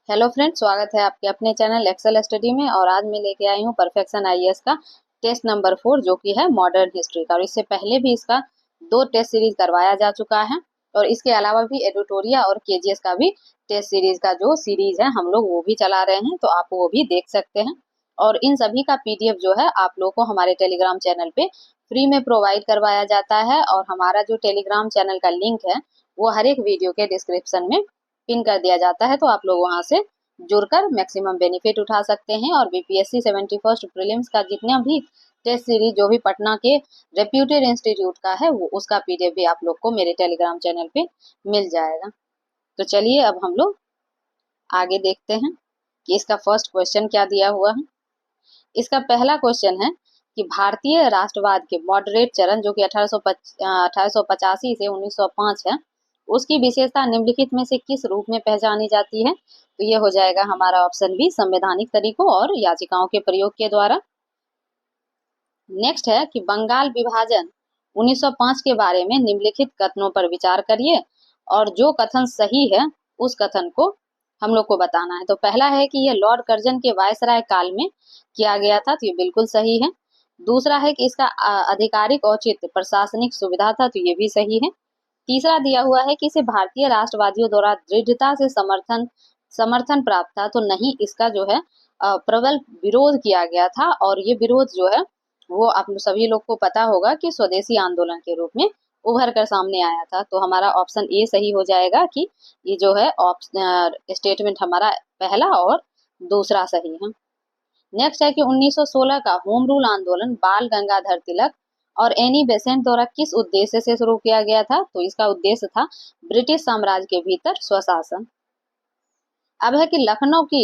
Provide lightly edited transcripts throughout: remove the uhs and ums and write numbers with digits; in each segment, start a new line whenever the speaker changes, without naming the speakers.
Hello friends, स्वागत है आपके अपने चैनल एक्सेल स्टडी में। और आज मैं लेके आई हूँ परफेक्शन आईएएस का टेस्ट नंबर 4 जो कि है मॉडर्न हिस्ट्री का। और इससे पहले भी इसका 2 टेस्ट सीरीज करवाया जा चुका है। और इसके अलावा भी एडिटोरिया और केजीएस का भी टेस्ट सीरीज का जो सीरीज है हम लोग वो भी चला रहे हैं, तो आप वो भी देख सकते हैं। और इन सभी का पीडीएफ जो है आप लोग को हमारे टेलीग्राम चैनल पे फ्री में प्रोवाइड करवाया जाता है। और हमारा जो टेलीग्राम चैनल का लिंक है वो हर एक वीडियो के डिस्क्रिप्शन में पिन कर दिया जाता है, तो आप लोग वहां से जुड़कर मैक्सिमम बेनिफिट उठा सकते हैं। और बीपीएससी 71st प्रीलिम्स का जितना भी टेस्ट सीरीज जो भी पटना के रेप्यूटेड इंस्टीट्यूट का है वो उसका पीडीएफ भी आप लोग को मेरे टेलीग्राम चैनल पे मिल जाएगा। तो चलिए अब हम लोग आगे देखते हैं कि इसका फर्स्ट क्वेश्चन क्या दिया हुआ है। इसका पहला क्वेश्चन है कि भारतीय राष्ट्रवाद के मॉडरेट चरण जो कि 1885 से 1905 है, उसकी विशेषता निम्नलिखित में से किस रूप में पहचानी जाती है। तो ये हो जाएगा हमारा ऑप्शन बी, संवैधानिक तरीकों और याचिकाओं के प्रयोग के द्वारा। नेक्स्ट है कि बंगाल विभाजन 1905 के बारे में निम्नलिखित कथनों पर विचार करिए और जो कथन सही है उस कथन को हम लोग को बताना है। तो पहला है कि यह लॉर्ड कर्जन के वायसराय काल में किया गया था, तो ये बिल्कुल सही है। दूसरा है कि इसका आधिकारिक औचित्य प्रशासनिक सुविधा था, तो ये भी सही है। तीसरा दिया हुआ है कि इसे भारतीय राष्ट्रवादियों द्वारा दृढ़ता से समर्थन समर्थन प्राप्त था, तो नहीं, इसका जो है प्रबल विरोध किया गया था। और ये विरोध जो है वो आप सभी लोग को पता होगा कि स्वदेशी आंदोलन के रूप में उभर कर सामने आया था। तो हमारा ऑप्शन ए सही हो जाएगा कि ये जो है स्टेटमेंट हमारा पहला और दूसरा सही है। नेक्स्ट है कि 1916 का होम रूल आंदोलन बाल गंगाधर तिलक और एनी बेसेंट द्वारा किस उद्देश्य से शुरू किया गया था। तो इसका उद्देश्य था ब्रिटिश साम्राज्य के भीतर स्वशासन। अब है कि लखनऊ की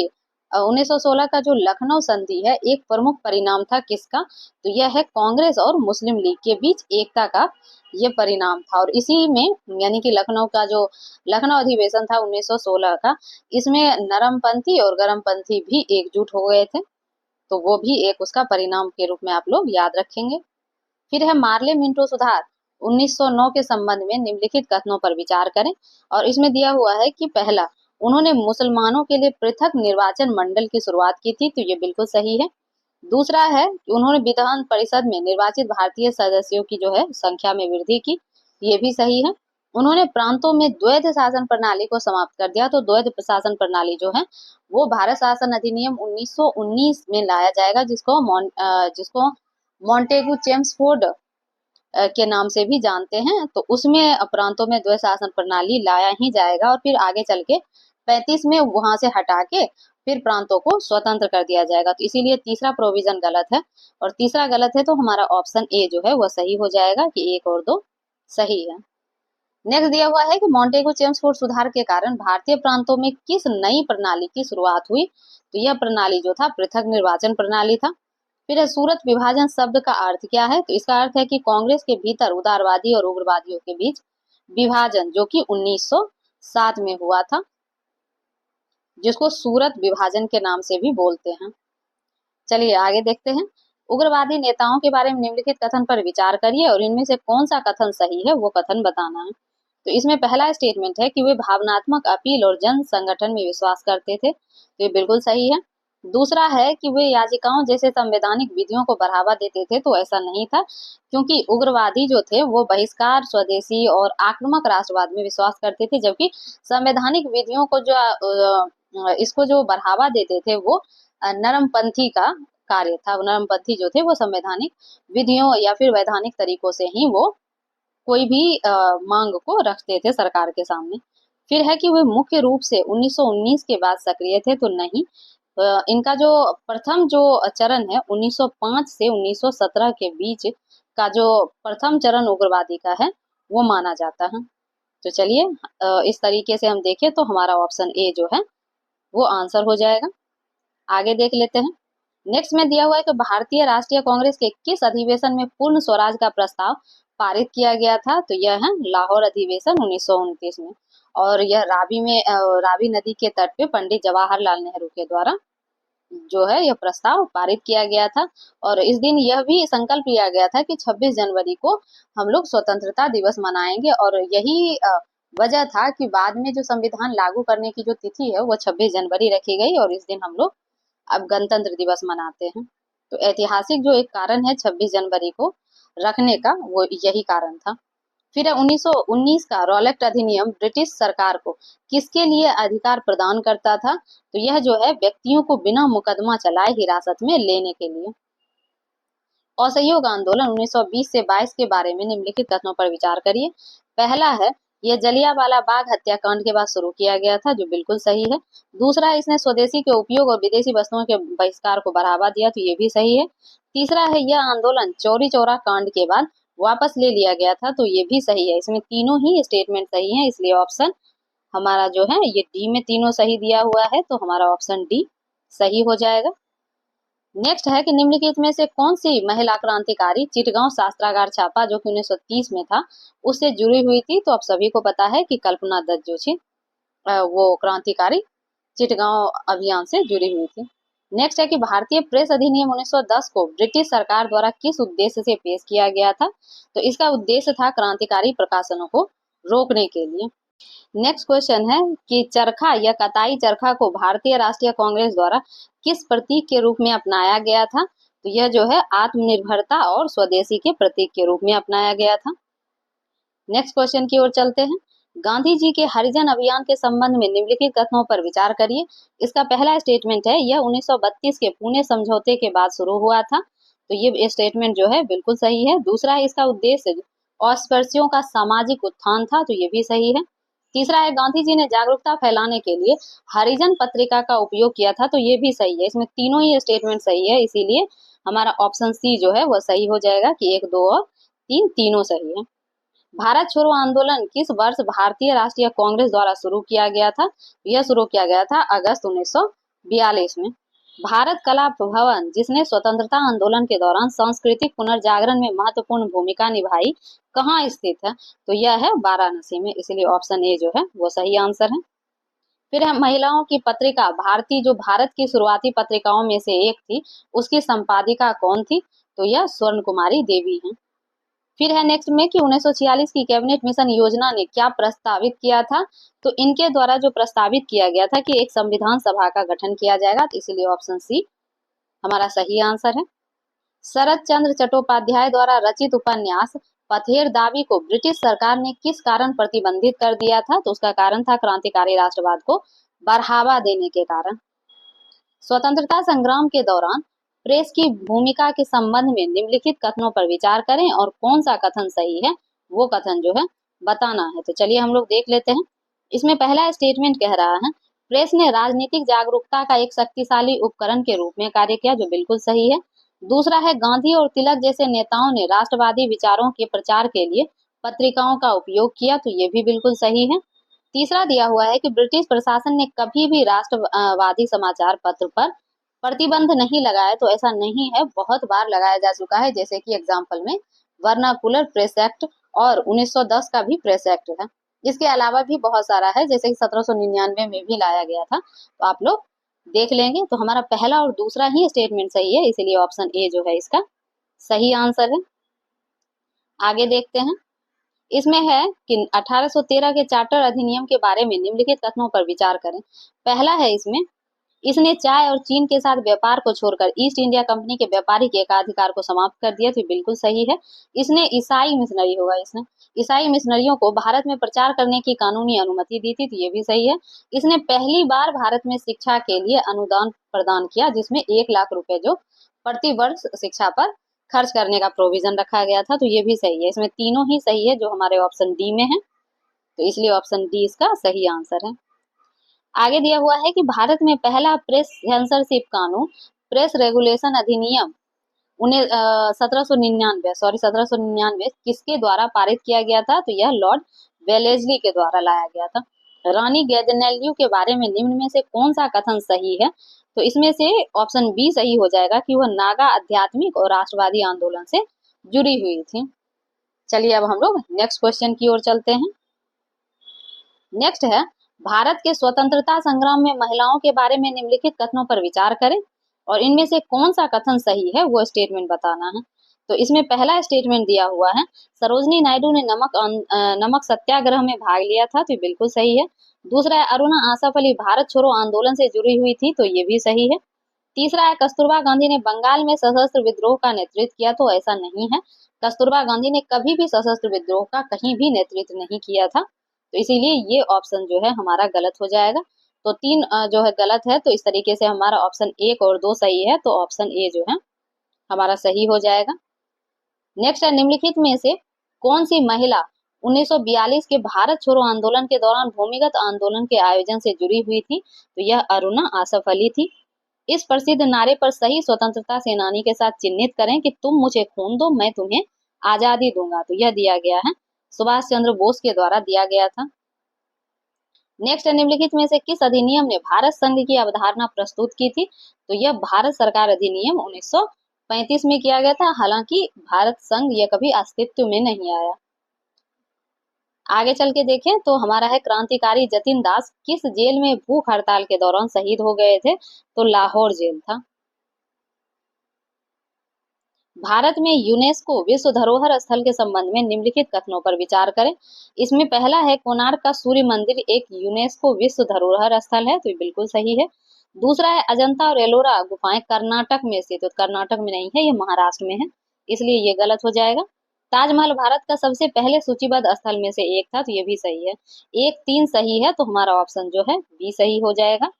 1916 का जो लखनऊ संधि है एक प्रमुख परिणाम था किसका। तो यह है कांग्रेस और मुस्लिम लीग के बीच एकता का ये परिणाम था। और इसी में यानी कि लखनऊ का जो लखनऊ अधिवेशन था 1916 का, इसमें नरमपंथी और गरमपंथी भी एकजुट हो गए थे, तो वो भी एक उसका परिणाम के रूप में आप लोग याद रखेंगे। फिर है मार्ले मिंटो सुधार 1909 के संबंध में निम्नलिखित कथनों पर विचार करें। और इसमें दिया हुआ है कि पहला, उन्होंने मुसलमानों के लिए पृथक निर्वाचन मंडल की शुरुआत की थी, तो ये बिल्कुल सही है। दूसरा है कि उन्होंने विधान परिषद में निर्वाचित भारतीय सदस्यों की जो है संख्या में वृद्धि की, ये भी सही है। उन्होंने प्रांतों में द्वैध शासन प्रणाली को समाप्त कर दिया, तो द्वैध शासन प्रणाली जो है वो भारत शासन अधिनियम 1919 में लाया जाएगा, जिसको मॉन्टेगू चेम्सफोर्ड के नाम से भी जानते हैं। तो उसमें प्रांतों में द्वैध शासन प्रणाली लाया ही जाएगा और फिर आगे चल के 35 में वहां से हटा के फिर प्रांतों को स्वतंत्र कर दिया जाएगा। तो इसीलिए तीसरा प्रोविजन गलत है और तीसरा गलत है, तो हमारा ऑप्शन ए जो है वह सही हो जाएगा कि 1 और 2 सही है। नेक्स्ट दिया हुआ है कि मॉन्टेगू चेम्सफोर्ड सुधार के कारण भारतीय प्रांतों में किस नई प्रणाली की शुरुआत हुई। तो यह प्रणाली जो था पृथक निर्वाचन प्रणाली था। फिर सूरत विभाजन शब्द का अर्थ क्या है। तो इसका अर्थ है कि कांग्रेस के भीतर उदारवादी और उग्रवादियों के बीच विभाजन जो कि 1907 में हुआ था, जिसको सूरत विभाजन के नाम से भी बोलते हैं। चलिए आगे देखते हैं। उग्रवादी नेताओं के बारे में निम्नलिखित कथन पर विचार करिए और इनमें से कौन सा कथन सही है वो कथन बताना है। तो इसमें पहला स्टेटमेंट है कि वे भावनात्मक अपील और जन संगठन में विश्वास करते थे, तो ये बिल्कुल सही है। दूसरा है कि वे याचिकाओं जैसे संवैधानिक विधियों को बढ़ावा देते थे, तो ऐसा नहीं था, क्योंकि उग्रवादी जो थे वो बहिष्कार, स्वदेशी और आक्रामक राष्ट्रवाद में विश्वास करते थे, जबकि संवैधानिक विधियों को जो इसको जो बढ़ावा देते थे वो नरमपंथी का कार्य था। नरमपंथी जो थे वो संवैधानिक विधियों या फिर वैधानिक तरीकों से ही वो कोई भी मांग को रखते थे सरकार के सामने। फिर है कि वे मुख्य रूप से 1919 के बाद सक्रिय थे, तो नहीं, इनका जो प्रथम जो चरण है 1905 से 1917 के बीच का जो प्रथम चरण उग्रवादी का है वो माना जाता है। तो चलिए इस तरीके से हम देखें तो हमारा ऑप्शन ए जो है वो आंसर हो जाएगा। आगे देख लेते हैं। नेक्स्ट में दिया हुआ है कि भारतीय राष्ट्रीय कांग्रेस के किस अधिवेशन में पूर्ण स्वराज का प्रस्ताव पारित किया गया था। तो यह है लाहौर अधिवेशन 1929 में। और यह रावी नदी के तट पे पंडित जवाहरलाल नेहरू के द्वारा जो है यह प्रस्ताव पारित किया गया था। और इस दिन यह भी संकल्प लिया गया था कि 26 जनवरी को हम लोग स्वतंत्रता दिवस मनाएंगे। और यही वजह था कि बाद में जो संविधान लागू करने की जो तिथि है वो 26 जनवरी रखी गई और इस दिन हम लोग अब गणतंत्र दिवस मनाते हैं। तो ऐतिहासिक जो एक कारण है 26 जनवरी को रखने का, वो यही कारण था। फिर 1919 का रॉलेक्ट अधिनियम ब्रिटिश सरकार को किसके लिए अधिकार प्रदान करता था? तो यह जो है व्यक्तियों को बिना मुकदमा चलाए हिरासत में लेने के लिए। असहयोग आंदोलन 1920 से 22 के बारे में निम्नलिखित कथनों पर विचार करिए। पहला है, यह जलियांवाला बाग हत्याकांड के बाद शुरू किया गया था, जो बिल्कुल सही है। दूसरा, इसने स्वदेशी के उपयोग और विदेशी वस्तुओं के बहिष्कार को बढ़ावा दिया, तो ये भी सही है। तीसरा है, यह आंदोलन चौरी चौरा कांड के बाद वापस ले लिया गया था, तो ये भी सही है। इसमें तीनों ही स्टेटमेंट सही है, इसलिए ऑप्शन हमारा जो है ये डी में तीनों सही दिया हुआ है, तो हमारा ऑप्शन डी सही हो जाएगा। नेक्स्ट है कि निम्नलिखित में से कौन सी महिला क्रांतिकारी चिटगांव शस्त्रागार छापा जो कि 1930 में था उससे जुड़ी हुई थी? तो आप सभी को पता है कि कल्पना दत्त जो थी वो क्रांतिकारी चिटगांव अभियान से जुड़ी हुई थी। नेक्स्ट है कि भारतीय प्रेस अधिनियम 1910 को ब्रिटिश सरकार द्वारा किस उद्देश्य से पेश किया गया था? तो इसका उद्देश्य था क्रांतिकारी प्रकाशनों को रोकने के लिए। नेक्स्ट क्वेश्चन है कि चरखा या कताई चरखा को भारतीय राष्ट्रीय कांग्रेस द्वारा किस प्रतीक के रूप में अपनाया गया था? तो यह जो है आत्मनिर्भरता और स्वदेशी के प्रतीक के रूप में अपनाया गया था। नेक्स्ट क्वेश्चन की ओर चलते हैं। गांधी जी के हरिजन अभियान के संबंध में निम्नलिखित कथनों पर विचार करिए। इसका पहला स्टेटमेंट है, यह 1932 के पुणे समझौते के बाद शुरू हुआ था, तो ये स्टेटमेंट जो है बिल्कुल सही है। दूसरा है, इसका उद्देश्य अस्पृश्यों का सामाजिक उत्थान था, तो ये भी सही है। तीसरा है, गांधी जी ने जागरूकता फैलाने के लिए हरिजन पत्रिका का उपयोग किया था, तो ये भी सही है। इसमें तीनों ही स्टेटमेंट सही है, इसीलिए हमारा ऑप्शन सी जो है वो सही हो जाएगा कि 1, 2 और 3 तीनों सही है। भारत छोड़ो आंदोलन किस वर्ष भारतीय राष्ट्रीय कांग्रेस द्वारा शुरू किया गया था? यह शुरू किया गया था अगस्त 1942 में। भारत कला भवन जिसने स्वतंत्रता आंदोलन के दौरान सांस्कृतिक पुनर्जागरण में महत्वपूर्ण भूमिका निभाई, कहाँ स्थित है? तो यह है वाराणसी में, इसलिए ऑप्शन ए जो है वो सही आंसर है। फिर है, महिलाओं की पत्रिका भारती जो भारत की शुरुआती पत्रिकाओं में से एक थी, उसकी संपादिका कौन थी? तो यह स्वर्ण कुमारी देवी है। फिर है नेक्स्ट में कि 1946 की कैबिनेट मिशन योजना ने क्या प्रस्तावित किया था? तो इनके द्वारा जो प्रस्तावित किया गया था कि एक संविधान सभा का गठन किया जाएगा, तो इसीलिए ऑप्शन सी हमारा सही आंसर है। शरद चंद्र चट्टोपाध्याय द्वारा रचित उपन्यास पथेर दावी को ब्रिटिश सरकार ने किस कारण प्रतिबंधित कर दिया था? तो उसका कारण था क्रांतिकारी राष्ट्रवाद को बढ़ावा देने के कारण। स्वतंत्रता संग्राम के दौरान प्रेस की भूमिका के संबंध में निम्नलिखित कथनों पर विचार करें और कौन सा कथन सही है वो कथन जो है बताना है। तो चलिए हम लोग देख लेते हैं। इसमें पहला स्टेटमेंट कह रहा है, प्रेस ने राजनीतिक जागरूकता का एक शक्तिशाली उपकरण के रूप में कार्य किया, जो बिल्कुल सही है। दूसरा है, गांधी और तिलक जैसे नेताओं ने राष्ट्रवादी विचारों के प्रचार के लिए पत्रिकाओं का उपयोग किया, तो ये भी बिल्कुल सही है। तीसरा दिया हुआ है कि ब्रिटिश प्रशासन ने कभी भी राष्ट्रवादी समाचार पत्र पर प्रतिबंध नहीं लगाया, तो ऐसा नहीं है, बहुत बार लगाया जा चुका है, जैसे कि एग्जाम्पल में वर्नाकुलर प्रेस एक्ट और 1910 का भी प्रेस एक्ट है। इसके अलावा भी बहुत सारा है, जैसे कि 1799 में भी लाया गया था, तो आप लोग देख लेंगे। तो हमारा पहला और दूसरा ही स्टेटमेंट सही है, इसीलिए ऑप्शन ए जो है इसका सही आंसर है। आगे देखते हैं। इसमें है कि 1813 के चार्टर अधिनियम के बारे में निम्नलिखित कथनों पर विचार करें। पहला है, इसमें इसने चाय और चीन के साथ व्यापार को छोड़कर ईस्ट इंडिया कंपनी के व्यापारिक एकाधिकार को समाप्त कर दिया, तो बिल्कुल सही है। इसने ईसाई मिशनरी होगा, इसने ईसाई मिशनरियों को भारत में प्रचार करने की कानूनी अनुमति दी थी, तो ये भी सही है। इसने पहली बार भारत में शिक्षा के लिए अनुदान प्रदान किया, जिसमें 1 लाख रुपए जो प्रति वर्ष शिक्षा पर खर्च करने का प्रोविजन रखा गया था, तो ये भी सही है। इसमें तीनों ही सही है जो हमारे ऑप्शन डी में है, तो इसलिए ऑप्शन डी इसका सही आंसर है। आगे दिया हुआ है कि भारत में पहला प्रेस सेंसरशिप कानून प्रेस रेगुलेशन अधिनियम 1799 किसके द्वारा पारित किया गया था? तो यह लॉर्ड वेलेस्ली के द्वारा लाया गया था। रानी गैदनेल्यू के बारे में निम्न में से कौन सा कथन सही है? तो इसमें से ऑप्शन बी सही हो जाएगा कि वह नागा आध्यात्मिक और राष्ट्रवादी आंदोलन से जुड़ी हुई थी। चलिए अब हम लोग नेक्स्ट क्वेश्चन की ओर चलते हैं। नेक्स्ट है, भारत के स्वतंत्रता संग्राम में महिलाओं के बारे में निम्नलिखित कथनों पर विचार करें और इनमें से कौन सा कथन सही है वो स्टेटमेंट बताना है। तो इसमें पहला स्टेटमेंट दिया हुआ है, सरोजनी नायडू ने नमक सत्याग्रह में भाग लिया था, तो ये बिल्कुल सही है। दूसरा है, अरुणा आसफ अली भारत छोड़ो आंदोलन से जुड़ी हुई थी, तो ये भी सही है। तीसरा है, कस्तूरबा गांधी ने बंगाल में सशस्त्र विद्रोह का नेतृत्व किया, तो ऐसा नहीं है। कस्तूरबा गांधी ने कभी भी सशस्त्र विद्रोह का कहीं भी नेतृत्व नहीं किया था, तो इसीलिए ये ऑप्शन जो है हमारा गलत हो जाएगा। तो तीन जो है गलत है, तो इस तरीके से हमारा ऑप्शन 1 और 2 सही है, तो ऑप्शन ए जो है हमारा सही हो जाएगा। नेक्स्ट है, निम्नलिखित में से कौन सी महिला 1942 के भारत छोड़ो आंदोलन के दौरान भूमिगत आंदोलन के आयोजन से जुड़ी हुई थी, तो यह अरुणा आसफ अली थी। इस प्रसिद्ध नारे पर सही स्वतंत्रता सेनानी के साथ चिन्हित करें कि तुम मुझे खून दो मैं तुम्हें आजादी दूंगा, तो यह दिया गया है सुभाष चंद्र बोस के द्वारा दिया गया था। नेक्स्ट है, निम्नलिखित में से किस अधिनियम ने भारत संघ की अवधारणा प्रस्तुत की थी, तो यह भारत सरकार अधिनियम 1935 में किया गया था, हालांकि भारत संघ यह कभी अस्तित्व में नहीं आया। आगे चल के देखें तो हमारा है, क्रांतिकारी जतिन दास किस जेल में भूख हड़ताल के दौरान शहीद हो गए थे, तो लाहौर जेल था। भारत में यूनेस्को विश्व धरोहर स्थल के संबंध में निम्नलिखित कथनों पर विचार करें। इसमें पहला है, कोणार्क का सूर्य मंदिर एक यूनेस्को विश्व धरोहर स्थल है, तो ये बिल्कुल सही है। दूसरा है, अजंता और एलोरा गुफाएं कर्नाटक में स्थित, तो कर्नाटक में नहीं है, ये महाराष्ट्र में है, इसलिए ये गलत हो जाएगा। ताजमहल भारत का सबसे पहले सूचीबद्ध स्थल में से एक था, तो ये भी सही है। 1, 3 सही है, तो हमारा ऑप्शन जो है बी सही हो जाएगा।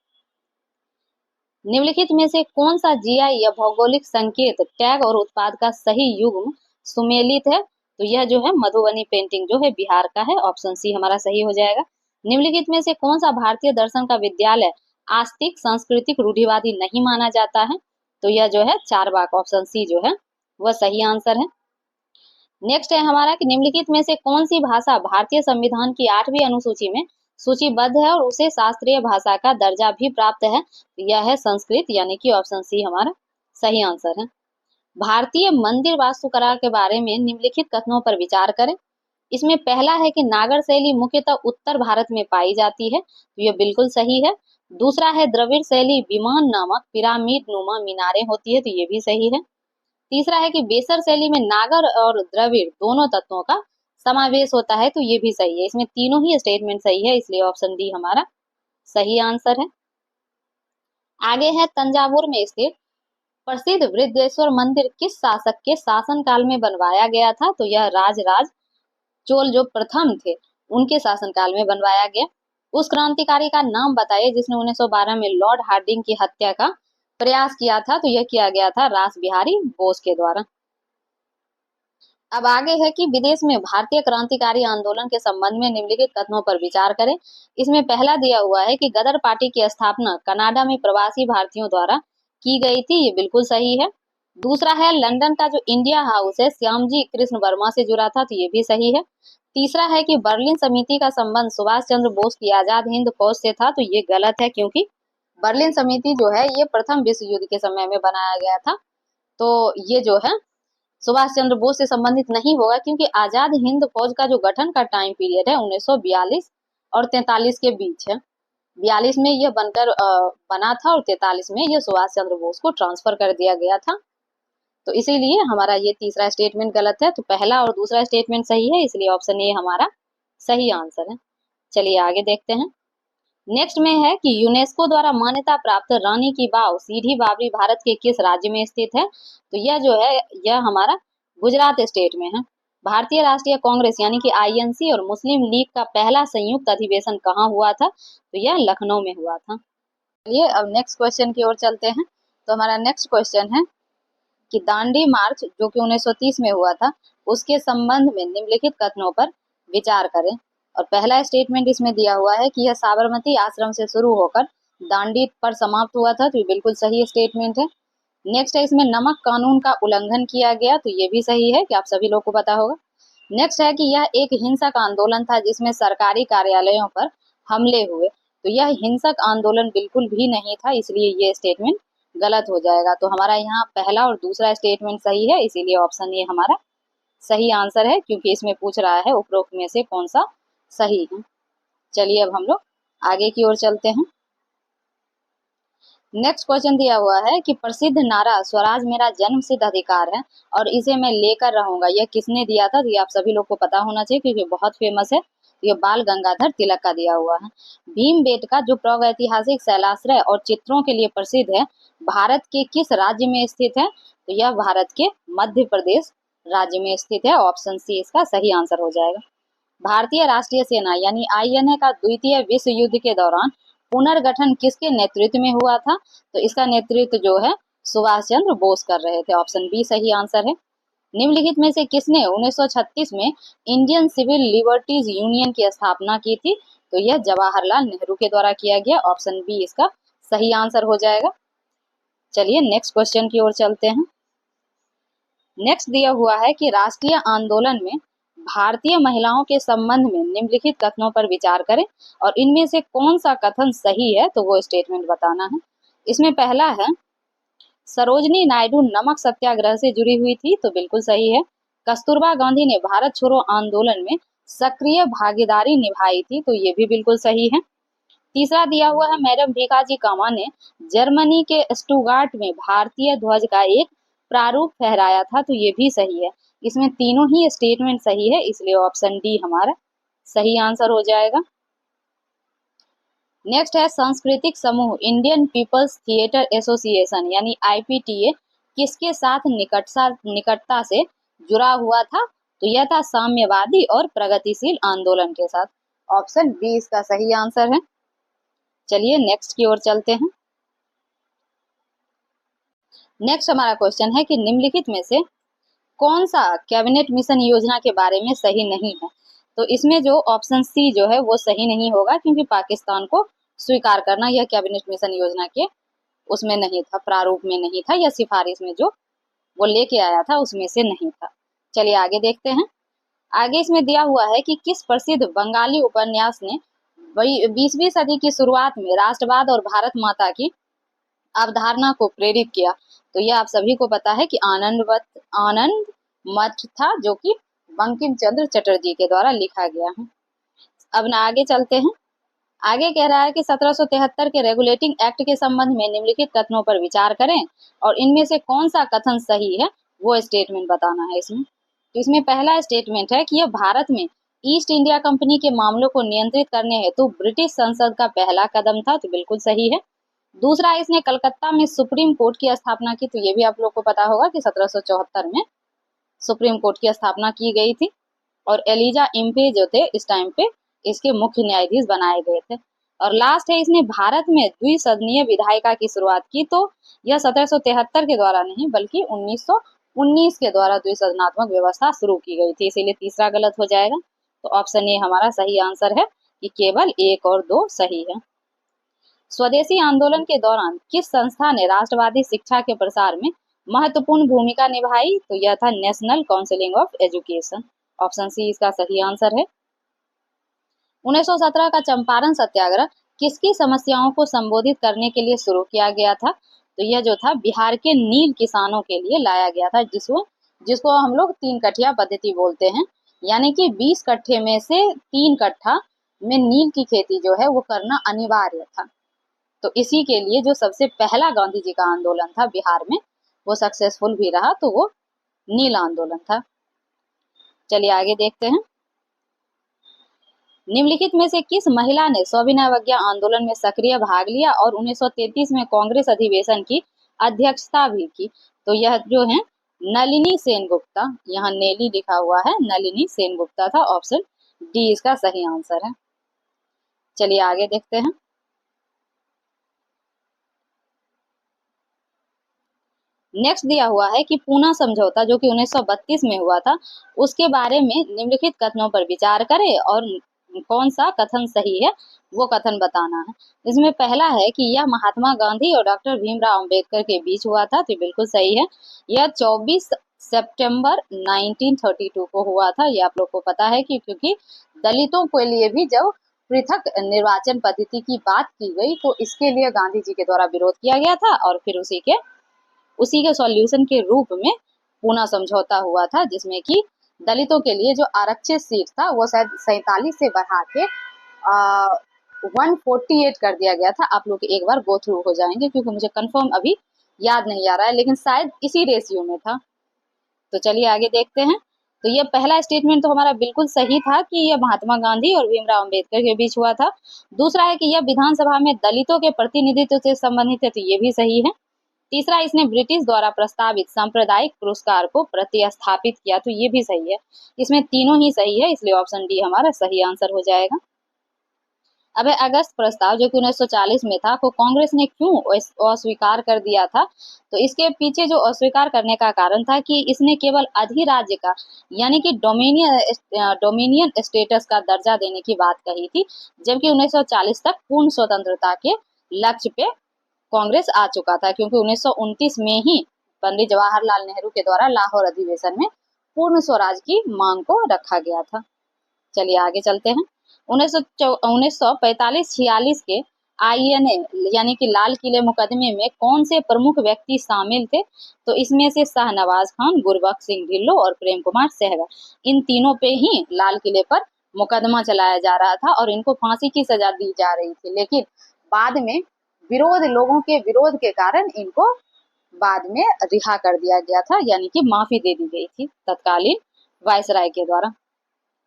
निम्नलिखित में से कौन सा जीआई या भौगोलिक संकेत टैग और उत्पाद का सही युग्म सुमेलित है, तो यह जो है मधुबनी पेंटिंग जो है बिहार का है, ऑप्शन सी हमारा सही हो जाएगा। निम्नलिखित में से कौन सा भारतीय दर्शन का विद्यालय आस्तिक सांस्कृतिक रूढ़िवादी नहीं माना जाता है, तो यह जो है चारबाग, ऑप्शन सी जो है वह सही आंसर है। नेक्स्ट है हमारा कि निम्नलिखित में से कौन सी भाषा भारतीय संविधान की 8वीं अनुसूची में सूचीबद्ध है और उसे शास्त्रीय भाषा का दर्जा भी प्राप्त है, यह है संस्कृत, यानी कि ऑप्शन सी हमारा सही आंसर है। भारतीय मंदिर वास्तुकला के बारे में निम्नलिखित कथनों पर विचार करें। इसमें पहला है कि नागर शैली मुख्यतः उत्तर भारत में पाई जाती है, तो यह बिल्कुल सही है। दूसरा है, द्रविड़ शैली विमान नामक पिरामिड नुमा मीनारें होती है, तो ये भी सही है। तीसरा है कि बेसर शैली में नागर और द्रविड़ दोनों तत्वों का समावेश होता है, तो ये भी सही है। इसमें तीनों ही स्टेटमेंट सही है, इसलिए ऑप्शन डी हमारा सही आंसर है। आगे है, तंजावुर में स्थित प्रसिद्ध वृद्धेश्वर मंदिर किस शासक के शासन काल में बनवाया गया था, तो यह राजराज चोल जो प्रथम थे उनके शासनकाल में बनवाया गया। उस क्रांतिकारी का नाम बताइए जिसने 1912 में लॉर्ड हार्डिंग की हत्या का प्रयास किया था, तो यह किया गया था रास बिहारी बोस के द्वारा। अब आगे है कि विदेश में भारतीय क्रांतिकारी आंदोलन के संबंध में निम्नलिखित कथनों पर विचार करें। इसमें पहला दिया हुआ है कि गदर पार्टी की स्थापना कनाडा में प्रवासी भारतीयों द्वारा की गई थी, ये बिल्कुल सही है। दूसरा है, लंदन का जो इंडिया हाउस है श्यामजी कृष्ण वर्मा से जुड़ा था, तो ये भी सही है। तीसरा है कि बर्लिन समिति का संबंध सुभाष चंद्र बोस की आजाद हिंद फौज से था, तो ये गलत है, क्योंकि बर्लिन समिति जो है ये प्रथम विश्व युद्ध के समय में बनाया गया था, तो ये जो है सुभाष चंद्र बोस से संबंधित नहीं होगा, क्योंकि आजाद हिंद फौज का जो गठन का टाइम पीरियड है 1942 और 43 के बीच है। 42 में यह बनकर बना था और 43 में यह सुभाष चंद्र बोस को ट्रांसफर कर दिया गया था, तो इसीलिए हमारा ये तीसरा स्टेटमेंट गलत है। तो पहला और दूसरा स्टेटमेंट सही है, इसलिए ऑप्शन ए हमारा सही आंसर है। चलिए आगे देखते हैं। नेक्स्ट में है कि यूनेस्को द्वारा मान्यता प्राप्त रानी की वाव सीधी बावरी भारत के किस राज्य में स्थित है, तो यह जो है यह हमारा गुजरात स्टेट में है। भारतीय राष्ट्रीय कांग्रेस यानी कि आईएनसी और मुस्लिम लीग का पहला संयुक्त अधिवेशन कहाँ हुआ था, तो यह लखनऊ में हुआ था। चलिए अब नेक्स्ट क्वेश्चन की ओर चलते हैं। तो हमारा नेक्स्ट क्वेश्चन है कि दांडी मार्च जो कि 1930 में हुआ था उसके संबंध में निम्नलिखित कथनों पर विचार करें। और पहला स्टेटमेंट इसमें दिया हुआ है कि यह साबरमती आश्रम से शुरू होकर दांडी पर समाप्त हुआ था, तो ये बिल्कुल सही स्टेटमेंट है। नेक्स्ट है, इसमें नमक कानून का उल्लंघन किया गया, तो ये भी सही है कि आप सभी लोग को पता होगा। नेक्स्ट है कि यह एक हिंसक आंदोलन था जिसमें सरकारी कार्यालयों पर हमले हुए, तो यह हिंसक आंदोलन बिल्कुल भी नहीं था, इसलिए ये स्टेटमेंट गलत हो जाएगा। तो हमारा यहाँ पहला और दूसरा स्टेटमेंट सही है, इसीलिए ऑप्शन ए हमारा सही आंसर है, क्योंकि इसमें पूछ रहा है उपरोक्त में से कौन सा सही है। चलिए अब हम लोग आगे की ओर चलते हैं। नेक्स्ट क्वेश्चन दिया हुआ है कि प्रसिद्ध नारा स्वराज मेरा जन्मसिद्ध अधिकार है और इसे मैं लेकर रहूंगा, यह किसने दिया था? तो ये आप सभी लोग को पता होना चाहिए क्योंकि बहुत फेमस है। ये बाल गंगाधर तिलक का दिया हुआ है। भीमबेटका जो प्रागैतिहासिक शैलाश्रय और चित्रों के लिए प्रसिद्ध है, भारत के किस राज्य में स्थित है? तो यह भारत के मध्य प्रदेश राज्य में स्थित है। ऑप्शन सी इसका सही आंसर हो जाएगा। भारतीय राष्ट्रीय सेना यानी आईएनए का द्वितीय विश्व युद्ध के दौरान पुनर्गठन किसके नेतृत्व में हुआ था? तो इसका नेतृत्व जो है सुभाष चंद्र बोस कर रहे थे। ऑप्शन बी सही आंसर है। निम्नलिखित में से किसने 1936 में इंडियन सिविल लिबर्टीज यूनियन की स्थापना की थी? तो यह जवाहरलाल नेहरू के द्वारा किया गया। ऑप्शन बी इसका सही आंसर हो जाएगा। चलिए नेक्स्ट क्वेश्चन की ओर चलते हैं। नेक्स्ट दिया हुआ है कि राष्ट्रीय आंदोलन में भारतीय महिलाओं के संबंध में निम्नलिखित कथनों पर विचार करें और इनमें से कौन सा कथन सही है? तो वो स्टेटमेंट बताना है। इसमें पहला है सरोजनी नायडू नमक सत्याग्रह से जुड़ी हुई थी, तो बिल्कुल सही है। कस्तूरबा गांधी ने भारत छोड़ो आंदोलन में सक्रिय भागीदारी निभाई थी, तो ये भी बिल्कुल सही है। तीसरा दिया हुआ है मैडम भीकाजी कामा ने जर्मनी के स्टुगार्ट में भारतीय ध्वज का एक प्रारूप फहराया था, तो ये भी सही है। इसमें तीनों ही स्टेटमेंट सही है, इसलिए ऑप्शन डी हमारा सही आंसर हो जाएगा। नेक्स्ट है सांस्कृतिक समूह इंडियन पीपल्स थिएटर एसोसिएशन यानी आईपीटीए किसके साथ निकटता से जुड़ा हुआ था? तो यह था साम्यवादी और प्रगतिशील आंदोलन के साथ। ऑप्शन बी इसका सही आंसर है। चलिए नेक्स्ट की ओर चलते हैं। नेक्स्ट हमारा क्वेश्चन है कि निम्नलिखित में से कौन सा कैबिनेट मिशन योजना के बारे में सही नहीं है? तो इसमें जो ऑप्शन सी जो है वो सही नहीं होगा क्योंकि पाकिस्तान को स्वीकार करना यह कैबिनेट मिशन योजना के उसमें नहीं था, प्रारूप में नहीं था, या सिफारिश में जो वो लेके आया था उसमें से नहीं था। चलिए आगे देखते हैं। आगे इसमें दिया हुआ है कि किस प्रसिद्ध बंगाली उपन्यास ने 20वीं सदी की शुरुआत में राष्ट्रवाद और भारत माता की अवधारणा को प्रेरित किया? तो यह आप सभी को पता है कि आनंद मठ था, जो कि बंकिम चंद्र चटर्जी के द्वारा लिखा गया है। अब ना आगे चलते हैं। आगे कह रहा है कि 1773 के रेगुलेटिंग एक्ट के संबंध में निम्नलिखित कथनों पर विचार करें और इनमें से कौन सा कथन सही है वो स्टेटमेंट बताना है इसमें। तो इसमें पहला स्टेटमेंट है कि यह भारत में ईस्ट इंडिया कंपनी के मामलों को नियंत्रित करने हेतु ब्रिटिश संसद का पहला कदम था, तो बिल्कुल सही है। दूसरा, इसने कलकत्ता में सुप्रीम कोर्ट की स्थापना की, तो ये भी आप लोग को पता होगा कि 1774 में सुप्रीम कोर्ट की स्थापना की गई थी और एलिजा इम्पे जो थे इस टाइम पे इसके मुख्य न्यायाधीश बनाए गए थे। और लास्ट है, इसने भारत में द्विसदनीय विधायिका की शुरुआत की, तो यह 1773 के द्वारा नहीं बल्कि 1919 के द्वारा द्विसदनात्मक व्यवस्था शुरू की गई थी, इसीलिए तीसरा गलत हो जाएगा। तो ऑप्शन ए हमारा सही आंसर है कि केवल 1 और 2 सही है। स्वदेशी आंदोलन के दौरान किस संस्था ने राष्ट्रवादी शिक्षा के प्रसार में महत्वपूर्ण भूमिका निभाई? तो यह था National Council of Education. Option C इसका सही आंसर है। 1917 का चंपारण सत्याग्रह किसकी समस्याओं को संबोधित करने के लिए शुरू किया गया था? तो यह जो था बिहार के नील किसानों के लिए लाया गया था, जिसको हम लोग 3 कठिया पद्धति बोलते हैं, यानी कि 20 कट्ठे में से 3 कट्ठा में नील की खेती जो है वो करना अनिवार्य था। तो इसी के लिए जो सबसे पहला गांधी जी का आंदोलन था बिहार में वो सक्सेसफुल भी रहा, तो वो नील आंदोलन था। चलिए आगे देखते हैं। निम्नलिखित में से किस महिला ने सविनय अवज्ञा आंदोलन में सक्रिय भाग लिया और 1933 में कांग्रेस अधिवेशन की अध्यक्षता भी की? तो यह जो है नलिनी सेनगुप्ता, यहाँ नेली लिखा हुआ है, नलिनी सेनगुप्ता था। ऑप्शन डी इसका सही आंसर है। चलिए आगे देखते हैं। नेक्स्ट दिया हुआ है कि पूना समझौता जो कि 1932 में हुआ था उसके बारे में निम्नलिखित कथनों पर विचार करें और कौन सा कथन सही है वो कथन बताना है। इसमें पहला है कि यह महात्मा गांधी और डॉक्टर भीमराव अंबेडकर के बीच हुआ था, तो बिल्कुल सही है। यह 24 सितंबर 1932 को हुआ था, ये आप लोग को पता है कि क्योंकि दलितों के लिए भी जब पृथक निर्वाचन पद्धति की बात की गई तो इसके लिए गांधी जी के द्वारा विरोध किया गया था और फिर उसी के सॉल्यूशन के रूप में पूना समझौता हुआ था, जिसमें कि दलितों के लिए जो आरक्षित सीट था वो शायद 47 से बढ़ा के 148 कर दिया गया था। आप लोग एक बार गो थ्रू हो जाएंगे क्योंकि मुझे कंफर्म अभी याद नहीं आ रहा है, लेकिन शायद इसी रेशियो में था। तो चलिए आगे देखते हैं। तो ये पहला स्टेटमेंट तो हमारा बिल्कुल सही था कि यह महात्मा गांधी और भीमराव अंबेडकर के बीच हुआ था। दूसरा है कि यह विधानसभा में दलितों के प्रतिनिधित्व से संबंधित है, तो ये भी सही है। तीसरा, इसने ब्रिटिश द्वारा प्रस्तावित सांप्रदायिक पुरस्कार को प्रतिस्थापित किया, तो ये भी सही है। इसमें तीनों ही सही है, इसलिए ऑप्शन डी हमारा सही आंसर हो जाएगा। अब है अगस्त प्रस्ताव, जो कि 1940 में था, को कांग्रेस ने क्यों अस्वीकार कर दिया था? तो इसके पीछे जो अस्वीकार करने का कारण था कि इसने केवल अधिराज्य का यानी कि डोमिनियन स्टेटस का दर्जा देने की बात कही थी, जबकि 1940 तक पूर्ण स्वतंत्रता के लक्ष्य पे कांग्रेस आ चुका था, क्योंकि 1929 में ही पंडित जवाहरलाल नेहरू के द्वारा लाहौर अधिवेशन में पूर्ण स्वराज की मांग को रखा गया था। चलिए आगे चलते हैं। 1945-46 के INA यानी कि लाल किले मुकदमे में कौन से प्रमुख व्यक्ति शामिल थे? तो इसमें से शाहनवाज खान, गुरबख्श सिंह ढिल्लों और प्रेम कुमार सहगल, इन तीनों पे ही लाल किले पर मुकदमा चलाया जा रहा था और इनको फांसी की सजा दी जा रही थी, लेकिन बाद में लोगों के विरोध के कारण इनको बाद में रिहा कर दिया गया था, यानी कि माफी दे दी गई थी तत्कालीन वायसराय के द्वारा।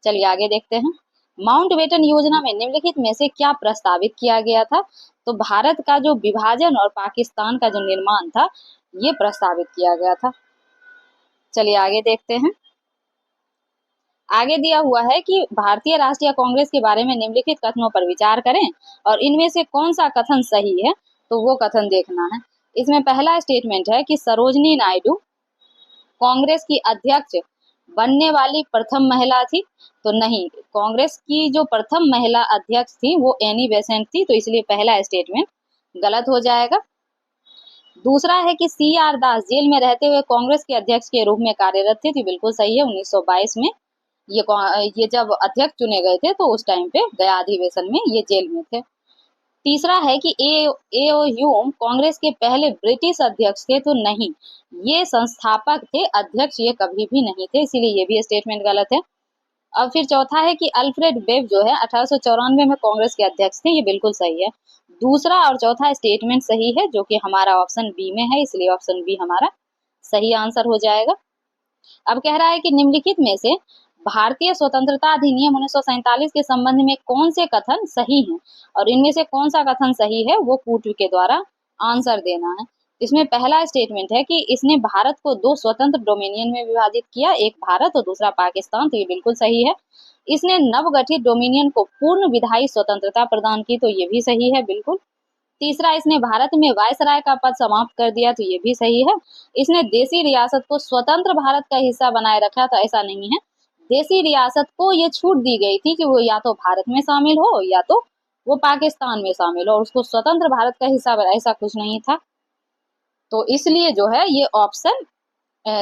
चलिए आगे देखते हैं। माउंटबेटन योजना में निम्नलिखित में से क्या प्रस्तावित किया गया था? तो भारत का जो विभाजन और पाकिस्तान का जो निर्माण था, ये प्रस्तावित किया गया था। चलिए आगे देखते हैं। आगे दिया हुआ है कि भारतीय राष्ट्रीय कांग्रेस के बारे में निम्नलिखित कथनों पर विचार करें और इनमें से कौन सा कथन सही है, तो वो कथन देखना है। इसमें पहला स्टेटमेंट है कि सरोजनी नायडू कांग्रेस की अध्यक्ष बनने वाली प्रथम महिला थी, तो नहीं, कांग्रेस की जो प्रथम महिला अध्यक्ष थी वो एनी बेसेंट थी, तो इसलिए पहला स्टेटमेंट गलत हो जाएगा। दूसरा है कि CR दास जेल में रहते हुए कांग्रेस के अध्यक्ष के रूप में कार्यरत थे, तो बिल्कुल सही है। 1922 में ये जब अध्यक्ष चुने गए थे तो उस टाइम पे गया अधिवेशन में ये जेल में थे। तीसरा है कि AO ह्यूम कांग्रेस के पहले ब्रिटिश अध्यक्ष थे, तो नहीं, ये संस्थापक थे, अध्यक्ष ये कभी भी नहीं थे, इसीलिए ये भी स्टेटमेंट गलत है। अब फिर चौथा है कि अल्फ्रेड वेब जो है 1894 में कांग्रेस के अध्यक्ष थे, ये बिल्कुल सही है। दूसरा और चौथा स्टेटमेंट सही है, जो कि हमारा ऑप्शन बी में है, इसलिए ऑप्शन बी हमारा सही आंसर हो जाएगा। अब कह रहा है कि निम्नलिखित में से भारतीय स्वतंत्रता अधिनियम 1947 के संबंध में कौन से कथन सही हैं और इनमें से कौन सा कथन सही है वो कूट के द्वारा आंसर देना है। इसमें पहला स्टेटमेंट है कि इसने भारत को दो स्वतंत्र डोमिनियन में विभाजित किया, एक भारत और दूसरा पाकिस्तान, तो ये बिल्कुल सही है। इसने नवगठित डोमिनियन को पूर्ण विधायी स्वतंत्रता प्रदान की, तो ये भी सही है बिल्कुल। तीसरा, इसने भारत में वायसराय का पद समाप्त कर दिया, तो ये भी सही है। इसने देशी रियासत को स्वतंत्र भारत का हिस्सा बनाए रखा, तो ऐसा नहीं है। देशी रियासत को ये छूट दी गई थी कि वो या तो भारत में शामिल हो या तो वो पाकिस्तान में शामिल हो, और उसको स्वतंत्र भारत का हिस्सा ऐसा कुछ नहीं था। तो इसलिए जो है ये ऑप्शन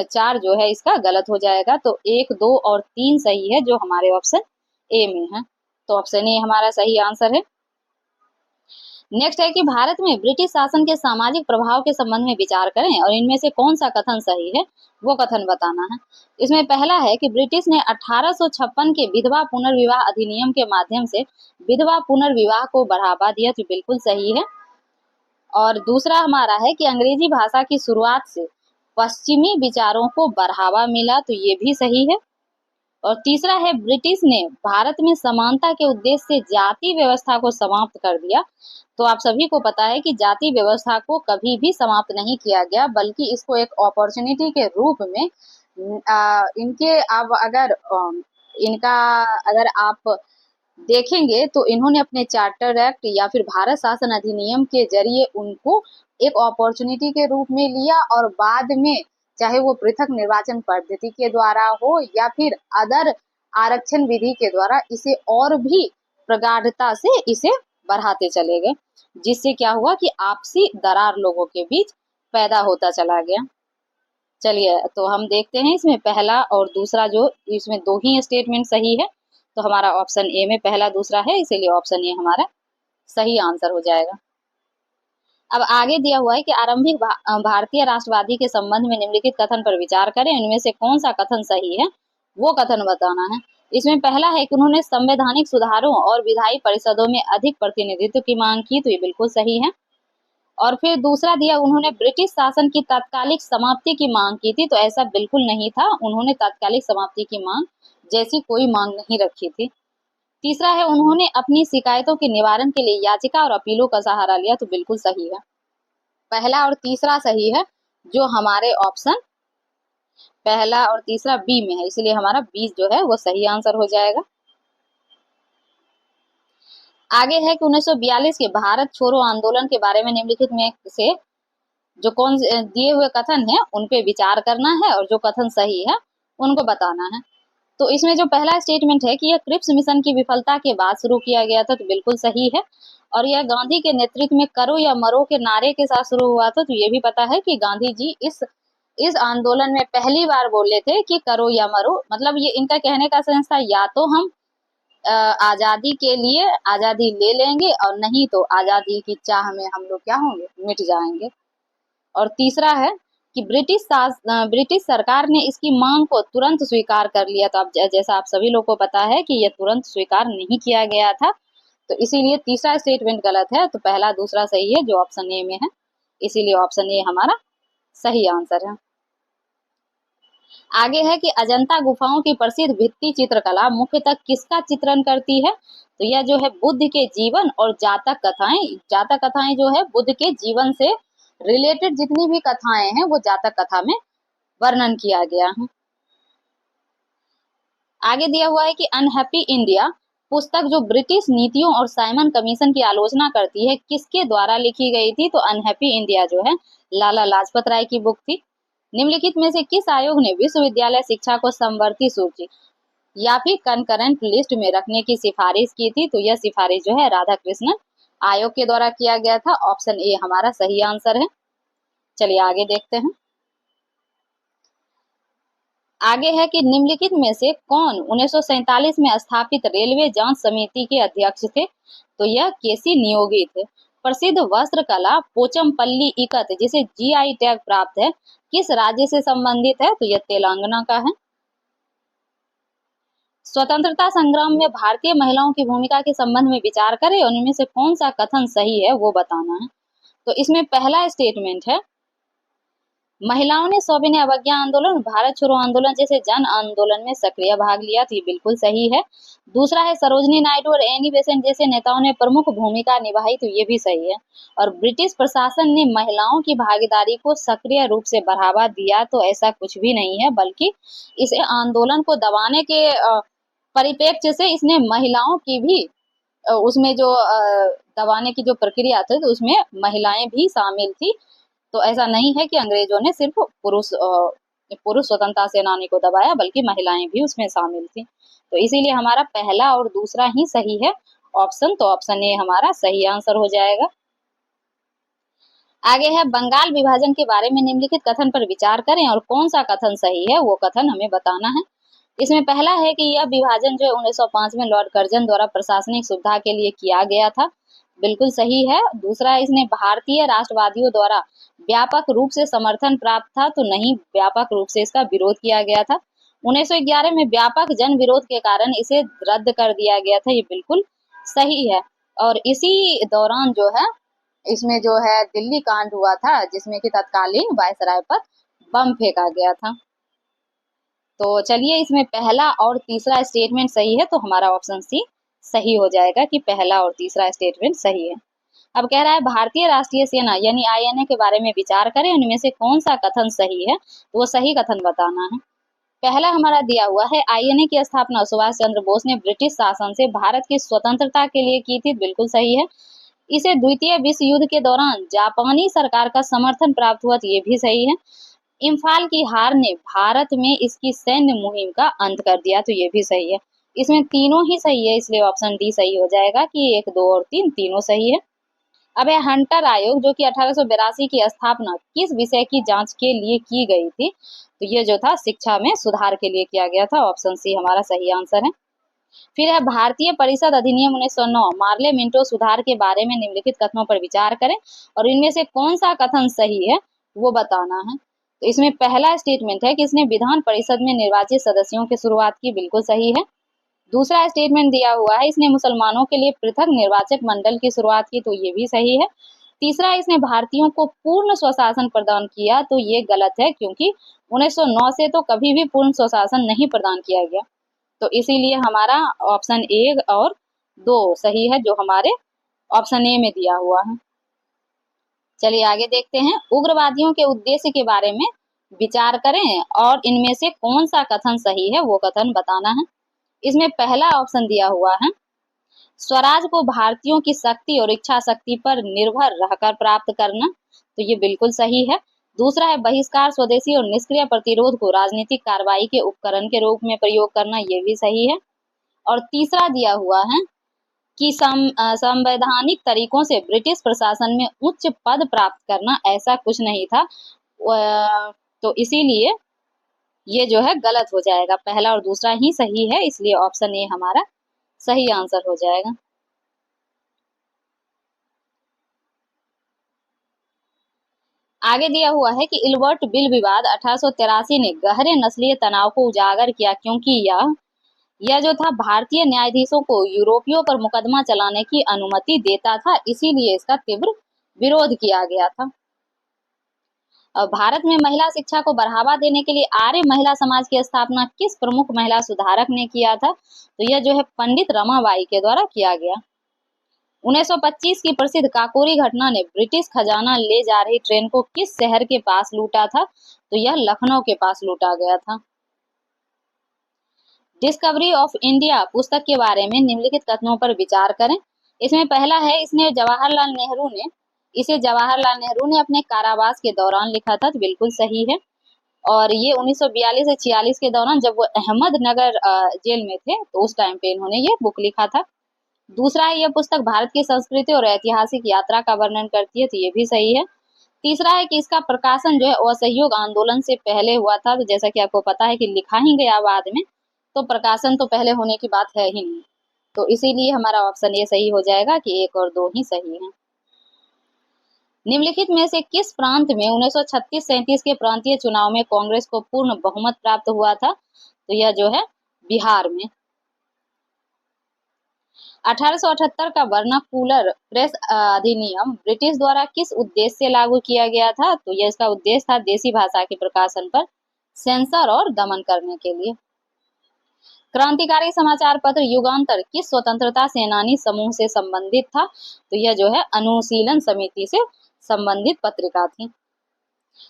4 जो है इसका गलत हो जाएगा। तो 1, 2 और 3 सही है जो हमारे ऑप्शन ए में है, तो ऑप्शन ए हमारा सही आंसर है। नेक्स्ट है कि भारत में ब्रिटिश शासन के सामाजिक प्रभाव के संबंध में विचार करें और इनमें से कौन सा कथन सही है वो कथन बताना है। इसमें पहला है कि ब्रिटिश ने 1856 के विधवा पुनर्विवाह अधिनियम के माध्यम से विधवा पुनर्विवाह को बढ़ावा दिया, तो बिल्कुल सही है। और दूसरा हमारा है कि अंग्रेजी भाषा की शुरुआत से पश्चिमी विचारों को बढ़ावा मिला, तो ये भी सही है। और तीसरा है ब्रिटिश ने भारत में समानता के उद्देश्य से जाति व्यवस्था को समाप्त कर दिया। तो आप सभी को पता है कि जाति व्यवस्था को कभी भी समाप्त नहीं किया गया, बल्कि इसको एक अपॉर्चुनिटी के रूप में इनके अब अगर इनका अगर आप देखेंगे तो इन्होंने अपने चार्टर एक्ट या फिर भारत शासन अधिनियम के जरिए उनको एक अपॉर्चुनिटी के रूप में लिया, और बाद में चाहे वो पृथक निर्वाचन पद्धति के द्वारा हो या फिर अदर आरक्षण विधि के द्वारा इसे और भी प्रगाढ़ता से इसे बढ़ाते चले गए, जिससे क्या हुआ कि आपसी दरार लोगों के बीच पैदा होता चला गया। चलिए तो हम देखते हैं इसमें पहला और दूसरा, जो इसमें दो ही स्टेटमेंट सही है, तो हमारा ऑप्शन ए में पहला दूसरा है, इसीलिए ऑप्शन ए हमारा सही आंसर हो जाएगा। अब आगे दिया हुआ है कि आरंभिक भारतीय राष्ट्रवादी के संबंध में निम्नलिखित कथन पर विचार करें, इनमें से कौन सा कथन सही है वो कथन बताना है। इसमें पहला है कि उन्होंने संवैधानिक सुधारों और विधायी परिषदों में अधिक प्रतिनिधित्व की मांग की, तो ये बिल्कुल सही है। और फिर दूसरा दिया, उन्होंने ब्रिटिश शासन की तात्कालिक समाप्ति की मांग की थी, तो ऐसा बिल्कुल नहीं था, उन्होंने तात्कालिक समाप्ति की मांग जैसी कोई मांग नहीं रखी थी। तीसरा है, उन्होंने अपनी शिकायतों के निवारण के लिए याचिका और अपीलों का सहारा लिया, तो बिल्कुल सही है। पहला और तीसरा सही है, जो हमारे ऑप्शन पहला और तीसरा बी में है, इसलिए हमारा बी जो है वो सही आंसर हो जाएगा। आगे है कि 1942 के भारत छोड़ो आंदोलन के बारे में निम्नलिखित में से जो कौन दिए हुए कथन है उन पे विचार करना है और जो कथन सही है उनको बताना है। तो इसमें जो पहला स्टेटमेंट है कि यह क्रिप्स मिशन की विफलता के बाद शुरू किया गया था, तो बिल्कुल सही है। और यह गांधी के नेतृत्व में करो या मरो के नारे के साथ शुरू हुआ था, तो ये भी पता है कि गांधी जी इस आंदोलन में पहली बार बोले थे कि करो या मरो, मतलब ये इनका कहने का सेंस था, या तो हम आजादी के लिए आजादी ले लेंगे और नहीं तो आजादी की चाह में हम लोग क्या होंगे, मिट जाएंगे। और तीसरा है कि ब्रिटिश सरकार ने इसकी मांग को तुरंत स्वीकार कर लिया, तो अब जैसा आप सभी लोग को पता है कि यह तुरंत स्वीकार नहीं किया गया था, तो इसीलिए तीसरा स्टेटमेंट गलत है। तो पहला दूसरा सही है जो ऑप्शन ए में है, इसीलिए ऑप्शन ए हमारा सही आंसर है। आगे है कि अजंता गुफाओं की प्रसिद्ध भित्ति चित्रकला मुख्यतः किसका चित्रण करती है, तो यह जो है बुद्ध के जीवन और जातक कथाएं जो है बुद्ध के जीवन से रिलेटेड जितनी भी कथाएं हैं वो जातक कथा में वर्णन किया गया है। आगे दिया हुआ है कि अनहैप्पी इंडिया पुस्तक जो ब्रिटिश नीतियों और साइमन कमीशन की आलोचना करती है किसके द्वारा लिखी गई थी, तो अनहैप्पी इंडिया जो है लाला लाजपत राय की बुक थी। निम्नलिखित में से किस आयोग ने विश्वविद्यालय शिक्षा को समवर्ती सूची या फिर कंकरेंट लिस्ट में रखने की सिफारिश की थी, तो यह सिफारिश जो है राधाकृष्णन आयोग के द्वारा किया गया था। ऑप्शन ए हमारा सही आंसर है। चलिए आगे देखते हैं। आगे है कि निम्नलिखित में से कौन 1947 में स्थापित रेलवे जांच समिति के अध्यक्ष थे, तो यह केसी नियोगी थे। प्रसिद्ध वस्त्र कला पोचमपल्ली इकत जिसे जीआई टैग प्राप्त है किस राज्य से संबंधित है, तो यह तेलंगाना का है। स्वतंत्रता संग्राम में भारतीय महिलाओं की भूमिका के संबंध में विचार करें और इनमें से कौन सा कथन सही है वो बताना है। तो इसमें पहला स्टेटमेंट है, महिलाओं ने सविनय अवज्ञा आंदोलन, भारत छोड़ो आंदोलन जैसे जन आंदोलन में सक्रिय भाग लिया, तो ये बिल्कुल सही है। दूसरा है, सरोजनी नायडू और एनी बेसेंट जैसे नेताओं ने प्रमुख भूमिका निभाई, तो ये भी सही है। और ब्रिटिश प्रशासन ने महिलाओं की भागीदारी को सक्रिय रूप से बढ़ावा दिया, तो ऐसा कुछ भी नहीं है, बल्कि इस आंदोलन को दबाने के परिप्रेक्ष्य से इसने महिलाओं की भी उसमें जो दबाने की जो प्रक्रिया थी तो उसमें महिलाएं भी शामिल थी। तो ऐसा नहीं है कि अंग्रेजों ने सिर्फ पुरुष स्वतंत्रता सेनानी को दबाया, बल्कि महिलाएं भी उसमें शामिल थी। तो इसीलिए हमारा पहला और दूसरा ही सही है ऑप्शन, तो ऑप्शन ए हमारा सही आंसर हो जाएगा। आगे है, बंगाल विभाजन के बारे में निम्नलिखित कथन पर विचार करें और कौन सा कथन सही है वो कथन हमें बताना है। इसमें पहला है कि यह विभाजन जो 1905 में लॉर्ड कर्जन द्वारा प्रशासनिक सुविधा के लिए किया गया था, बिल्कुल सही है। दूसरा, इसने भारतीय राष्ट्रवादियों द्वारा व्यापक रूप से समर्थन प्राप्त था, तो नहीं, व्यापक रूप से इसका विरोध किया गया था। 1911 में व्यापक जन विरोध के कारण इसे रद्द कर दिया गया था, ये बिल्कुल सही है। और इसी दौरान जो है इसमें जो है दिल्ली कांड हुआ था जिसमें कि तत्कालीन वायसराय पर बम फेंका गया था। तो चलिए इसमें पहला और तीसरा स्टेटमेंट सही है, तो हमारा ऑप्शन सी सही हो जाएगा कि पहला और तीसरा स्टेटमेंट सही है। अब कह रहा है भारतीय राष्ट्रीय सेना यानी आईएनए के बारे में विचार करें, उनमें से कौन सा कथन सही है, तो वो सही कथन बताना है। पहला हमारा दिया हुआ है, आईएनए की स्थापना सुभाष चंद्र बोस ने ब्रिटिश शासन से भारत की स्वतंत्रता के लिए की थी, बिल्कुल सही है। इसे द्वितीय विश्व युद्ध के दौरान जापानी सरकार का समर्थन प्राप्त हुआ, तो ये भी सही है। इम्फाल की हार ने भारत में इसकी सैन्य मुहिम का अंत कर दिया, तो ये भी सही है। इसमें तीनों ही सही है, इसलिए ऑप्शन डी सही हो जाएगा कि 1, 2 और 3 तीनों सही है। अब है हंटर आयोग जो कि 1882 की स्थापना किस विषय की जांच के लिए की गई थी, तो ये जो था शिक्षा में सुधार के लिए किया गया था, ऑप्शन सी हमारा सही आंसर है। फिर है भारतीय परिषद अधिनियम 1909 मार्ले मिंटो सुधार के बारे में निम्नलिखित कथनों पर विचार करें और इनमें से कौन सा कथन सही है वो बताना है। तो इसमें पहला स्टेटमेंट है कि इसने विधान परिषद में निर्वाचित सदस्यों की शुरुआत की, बिल्कुल सही है। दूसरा स्टेटमेंट दिया हुआ है, इसने मुसलमानों के लिए पृथक निर्वाचक मंडल की शुरुआत की, तो ये भी सही है। तीसरा, इसने भारतीयों को पूर्ण स्वशासन प्रदान किया, तो ये गलत है, क्योंकि 1909 से तो कभी भी पूर्ण स्वशासन नहीं प्रदान किया गया। तो इसीलिए हमारा ऑप्शन 1 और 2 सही है, जो हमारे ऑप्शन ए में दिया हुआ है। चलिए आगे देखते हैं। उग्रवादियों के उद्देश्य के बारे में विचार करें और इनमें से कौन सा कथन सही है, वो कथन बताना है। इसमें पहला ऑप्शन दिया हुआ है, स्वराज को भारतीयों की शक्ति और इच्छा शक्ति पर निर्भर रहकर प्राप्त करना, तो ये बिल्कुल सही है। दूसरा है, बहिष्कार, स्वदेशी और निष्क्रिय प्रतिरोध को राजनीतिक कार्रवाई के उपकरण के रूप में प्रयोग करना, ये भी सही है। और तीसरा दिया हुआ है कि संवैधानिक तरीकों से ब्रिटिश प्रशासन में उच्च पद प्राप्त करना, ऐसा कुछ नहीं था। तो इसीलिए ये जो है गलत हो जाएगा, पहला और दूसरा ही सही है, इसलिए ऑप्शन ए हमारा सही आंसर हो जाएगा। आगे दिया हुआ है कि इल्बर्ट बिल विवाद 1883 ने गहरे नस्लीय तनाव को उजागर किया, क्योंकि यह जो था भारतीय न्यायाधीशों को यूरोपियों पर मुकदमा चलाने की अनुमति देता था, इसीलिए इसका तीव्र विरोध किया गया था। भारत में महिला शिक्षा को बढ़ावा देने के लिए आर्य महिला समाज की स्थापना किस प्रमुख महिला सुधारक ने किया था, तो यह जो है पंडित रमाबाई के द्वारा किया गया। 1925 की प्रसिद्ध काकोरी घटना ने ब्रिटिश खजाना ले जा रही ट्रेन को किस शहर के पास लूटा था, तो यह लखनऊ के पास लूटा गया था। डिस्कवरी ऑफ इंडिया पुस्तक के बारे में निम्नलिखित कथनों पर विचार करें। इसमें पहला है, इसे जवाहरलाल नेहरू ने अपने कारावास के दौरान लिखा था, तो बिल्कुल सही है। और ये 1942 से 46 के दौरान जब वो अहमदनगर जेल में थे, तो उस टाइम पे इन्होंने ये बुक लिखा था। दूसरा है, यह पुस्तक भारत की संस्कृति और ऐतिहासिक यात्रा का वर्णन करती है, तो ये भी सही है। तीसरा है कि इसका प्रकाशन जो है असहयोग आंदोलन से पहले हुआ था, तो जैसा कि आपको पता है कि लिखा ही गया बाद में, तो प्रकाशन तो पहले होने की बात है ही नहीं। तो इसीलिए हमारा ऑप्शन ये सही हो जाएगा कि 1 और 2 ही सही है। निम्नलिखित में से किस प्रांत में 1936-37 के प्रांतीय चुनाव में कांग्रेस को पूर्ण बहुमत प्राप्त हुआ था, तो यह जो है बिहार में। 1878 का वर्नाकुलर प्रेस अधिनियम ब्रिटिश द्वारा किस उद्देश्य से लागू किया गया था, तो यह इसका उद्देश्य था देसी भाषा के प्रकाशन पर सेंसर और दमन करने के लिए। क्रांतिकारी समाचार पत्र युगांतर किस स्वतंत्रता सेनानी समूह से संबंधित था, तो यह जो है अनुशीलन समिति से संबंधित पत्रिका थी।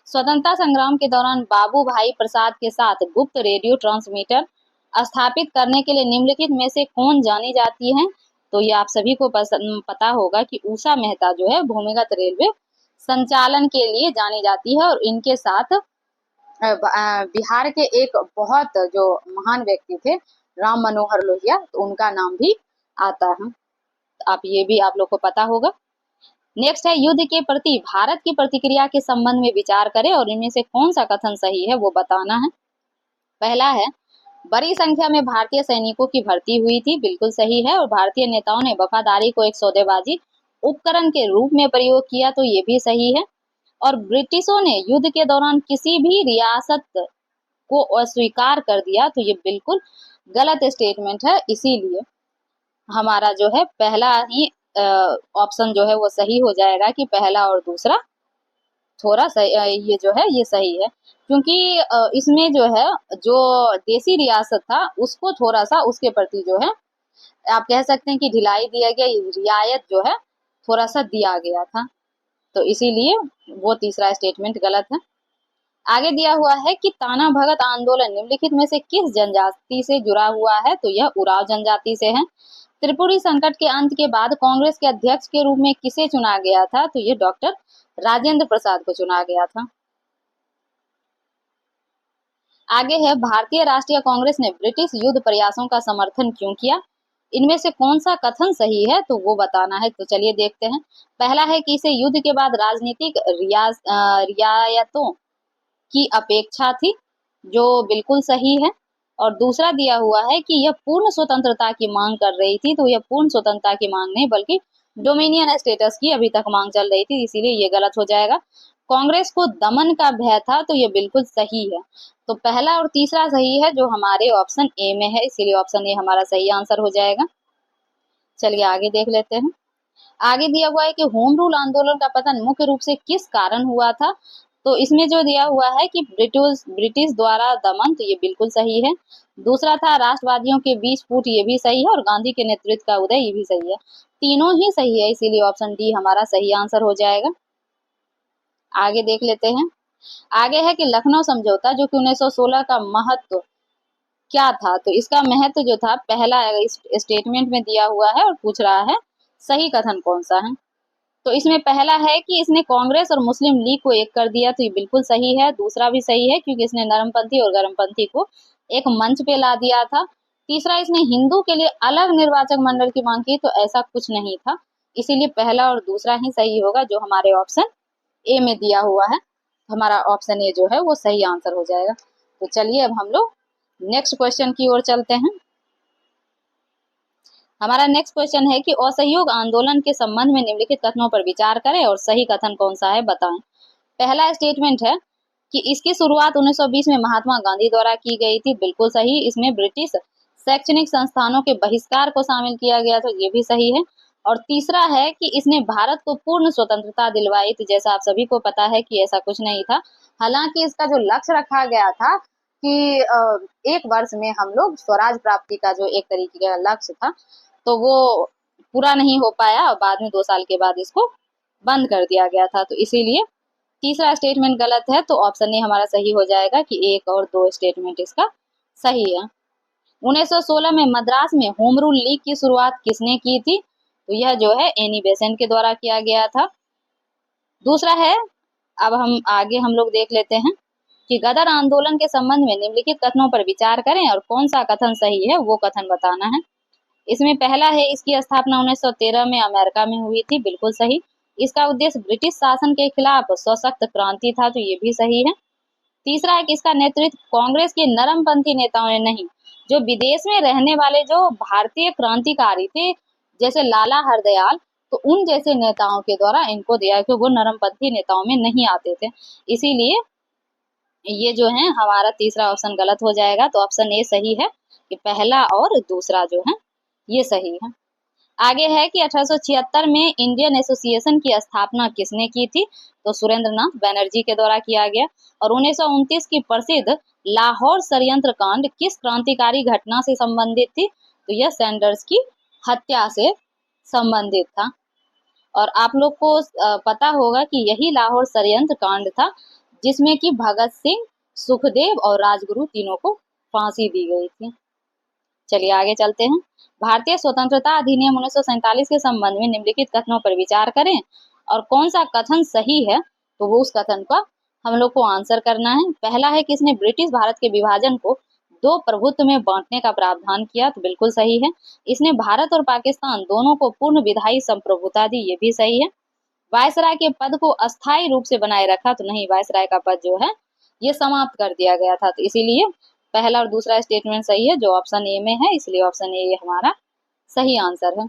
स्वतंत्रता संग्राम के दौरान बाबू भाई प्रसाद के साथ गुप्त रेडियो ट्रांसमीटर स्थापित करने के लिए निम्नलिखित में से कौन जानी जाती है, तो ये आप सभी को पता होगा कि उषा मेहता जो है भूमिगत रेलवे संचालन के लिए जानी जाती है। और इनके साथ बिहार के एक बहुत जो महान व्यक्ति थे राम मनोहर लोहिया, तो उनका नाम भी आता है, आप ये भी आप लोग को पता होगा। नेक्स्ट है, युद्ध के प्रति भारत की प्रतिक्रिया के संबंध में विचार करें और इनमें से कौन सा कथन सही है, वो बताना है। पहला है, बड़ी संख्या में भारतीय सैनिकों की भर्ती हुई थी, बिल्कुल सही है। और भारतीय नेताओं ने वफादारी को एक सौदेबाजी उपकरण के रूप में प्रयोग किया, तो ये भी सही है। और ब्रिटिशों ने युद्ध के दौरान किसी भी रियासत को अस्वीकार कर दिया, तो ये बिल्कुल गलत स्टेटमेंट है, इसीलिए हमारा जो है पहला ही ऑप्शन जो है वो सही हो जाएगा कि पहला और दूसरा थोड़ा सही, ये जो है ये सही है, क्योंकि इसमें जो है जो देसी रियासत था उसको थोड़ा सा उसके प्रति जो है आप कह सकते हैं कि ढिलाई दिया गया, रियायत जो है थोड़ा सा दिया गया था, तो इसीलिए वो तीसरा स्टेटमेंट गलत है। आगे दिया हुआ है कि ताना भगत आंदोलन निम्नलिखित में से किस जनजाति से जुड़ा हुआ है, तो यह उराव जनजाति से है। त्रिपुरी संकट के अंत के बाद कांग्रेस के अध्यक्ष के रूप में किसे चुना गया था, तो ये डॉक्टर राजेंद्र प्रसाद को चुना गया था। आगे है, भारतीय राष्ट्रीय कांग्रेस ने ब्रिटिश युद्ध प्रयासों का समर्थन क्यों किया, इनमें से कौन सा कथन सही है, तो वो बताना है। तो चलिए देखते हैं। पहला है कि इसे युद्ध के बाद राजनीतिक रियायतों की अपेक्षा थी, जो बिल्कुल सही है। और दूसरा दिया हुआ है कि यह पूर्ण स्वतंत्रता की मांग कर रही थी, तो यह पूर्ण स्वतंत्रता की मांग नहीं बल्कि डोमिनियन स्टेटस की अभी तक मांग चल रही थी, इसीलिए ये गलत हो जाएगा। कांग्रेस को दमन का भय था, तो ये बिल्कुल सही है। तो पहला और तीसरा सही है जो हमारे ऑप्शन ए में है, इसीलिए ऑप्शन ए हमारा सही आंसर हो जाएगा। चलिए आगे देख लेते हैं। आगे दिया हुआ है कि होम रूल आंदोलन का पतन मुख्य रूप से किस कारण हुआ था। तो इसमें जो दिया हुआ है कि ब्रिटिश द्वारा दमन, तो ये बिल्कुल सही है। दूसरा था राष्ट्रवादियों के बीच फूट, ये भी सही है। और गांधी के नेतृत्व का उदय, ये भी सही है। तीनों ही सही है, इसीलिए ऑप्शन डी हमारा सही आंसर हो जाएगा। आगे देख लेते हैं। आगे है कि लखनऊ समझौता जो कि 1916 का महत्व क्या था। तो इसका महत्व जो था, पहला स्टेटमेंट में दिया हुआ है और पूछ रहा है सही कथन कौन सा है। तो इसमें पहला है कि इसने कांग्रेस और मुस्लिम लीग को एक कर दिया, तो ये बिल्कुल सही है। दूसरा भी सही है क्योंकि इसने नरमपंथी और गरमपंथी को एक मंच पे ला दिया था। तीसरा, इसने हिंदू के लिए अलग निर्वाचक मंडल की मांग की, तो ऐसा कुछ नहीं था। इसीलिए पहला और दूसरा ही सही होगा जो हमारे ऑप्शन ए में दिया हुआ है। हमारा ऑप्शन ए जो है वो सही आंसर हो जाएगा। तो चलिए अब हम लोग नेक्स्ट क्वेश्चन की ओर चलते हैं। हमारा नेक्स्ट क्वेश्चन है कि असहयोग आंदोलन के संबंध में निम्नलिखित कथनों पर विचार करें और सही कथन कौन सा है बताएं। पहला स्टेटमेंट है कि इसकी शुरुआत 1920 में महात्मा गांधी द्वारा की गई थी, बिल्कुल सही। इसमें ब्रिटिश शैक्षणिक संस्थानों के बहिष्कार को शामिल किया गया, तो ये भी सही है। और तीसरा है कि इसने भारत को पूर्ण स्वतंत्रता दिलवाई, तो जैसा आप सभी को पता है कि ऐसा कुछ नहीं था। हालांकि इसका जो लक्ष्य रखा गया था कि एक वर्ष में हम लोग स्वराज प्राप्ति का जो एक तरीके का लक्ष्य था, तो वो पूरा नहीं हो पाया और बाद में 2 साल के बाद इसको बंद कर दिया गया था। तो इसीलिए तीसरा स्टेटमेंट गलत है, तो ऑप्शन ए हमारा सही हो जाएगा कि 1 और 2 स्टेटमेंट इसका सही है। 1916 में मद्रास में होम रूल लीग की शुरुआत किसने की थी। तो यह जो है एनी बेसेंट के द्वारा किया गया था। दूसरा है, अब हम लोग देख लेते हैं कि गदर आंदोलन के संबंध में निम्नलिखित कथनों पर विचार करें और कौन सा कथन सही है वो कथन बताना है। इसमें पहला है इसकी स्थापना 1913 में अमेरिका में हुई थी, बिल्कुल सही। इसका उद्देश्य ब्रिटिश शासन के खिलाफ सशक्त क्रांति था, तो ये भी सही है। तीसरा है कि इसका नेतृत्व कांग्रेस के नरमपंथी नेताओं ने नहीं, जो विदेश में रहने वाले जो भारतीय क्रांतिकारी थे जैसे लाला हरदयाल, तो उन जैसे नेताओं के द्वारा इनको दिया, क्योंकि वो नरमपंथी नेताओं में नहीं आते थे। इसीलिए ये जो है हमारा तीसरा ऑप्शन गलत हो जाएगा। तो ऑप्शन ए सही है कि पहला और दूसरा जो है ये सही है। आगे है कि 1876 में इंडियन एसोसिएशन की स्थापना किसने की थी। तो सुरेंद्र नाथ बनर्जी के द्वारा किया गया। और 1929 की प्रसिद्ध लाहौर षड्यंत्र कांड किस क्रांतिकारी घटना से संबंधित थी। तो यह सैंडर्स की हत्या से संबंधित था। और आप लोग को पता होगा कि यही लाहौर षड्यंत्र कांड था जिसमें कि भगत सिंह, सुखदेव और राजगुरु तीनों को फांसी दी गई थी। चलिए आगे चलते हैं। भारतीय स्वतंत्रता अधिनियम 1947 के संबंध में निम्नलिखित कथनों पर विचार करें और कौन सा कथन सही है, तो वो उस कथन का हम लोग को आंसर करना है। पहला है कि इसने ब्रिटिश भारत के विभाजन को 2 प्रभुत्व में बांटने का प्रावधान किया, तो बिल्कुल सही है। इसने भारत और पाकिस्तान दोनों को पूर्ण विधायी संप्रभुता दी, ये भी सही है। वायसराय के पद को अस्थायी रूप से बनाए रखा, तो नहीं, वायसराय का पद जो है ये समाप्त कर दिया गया था। तो इसीलिए पहला और दूसरा स्टेटमेंट सही है जो ऑप्शन ए में है, इसलिए ऑप्शन ए हमारा सही आंसर है।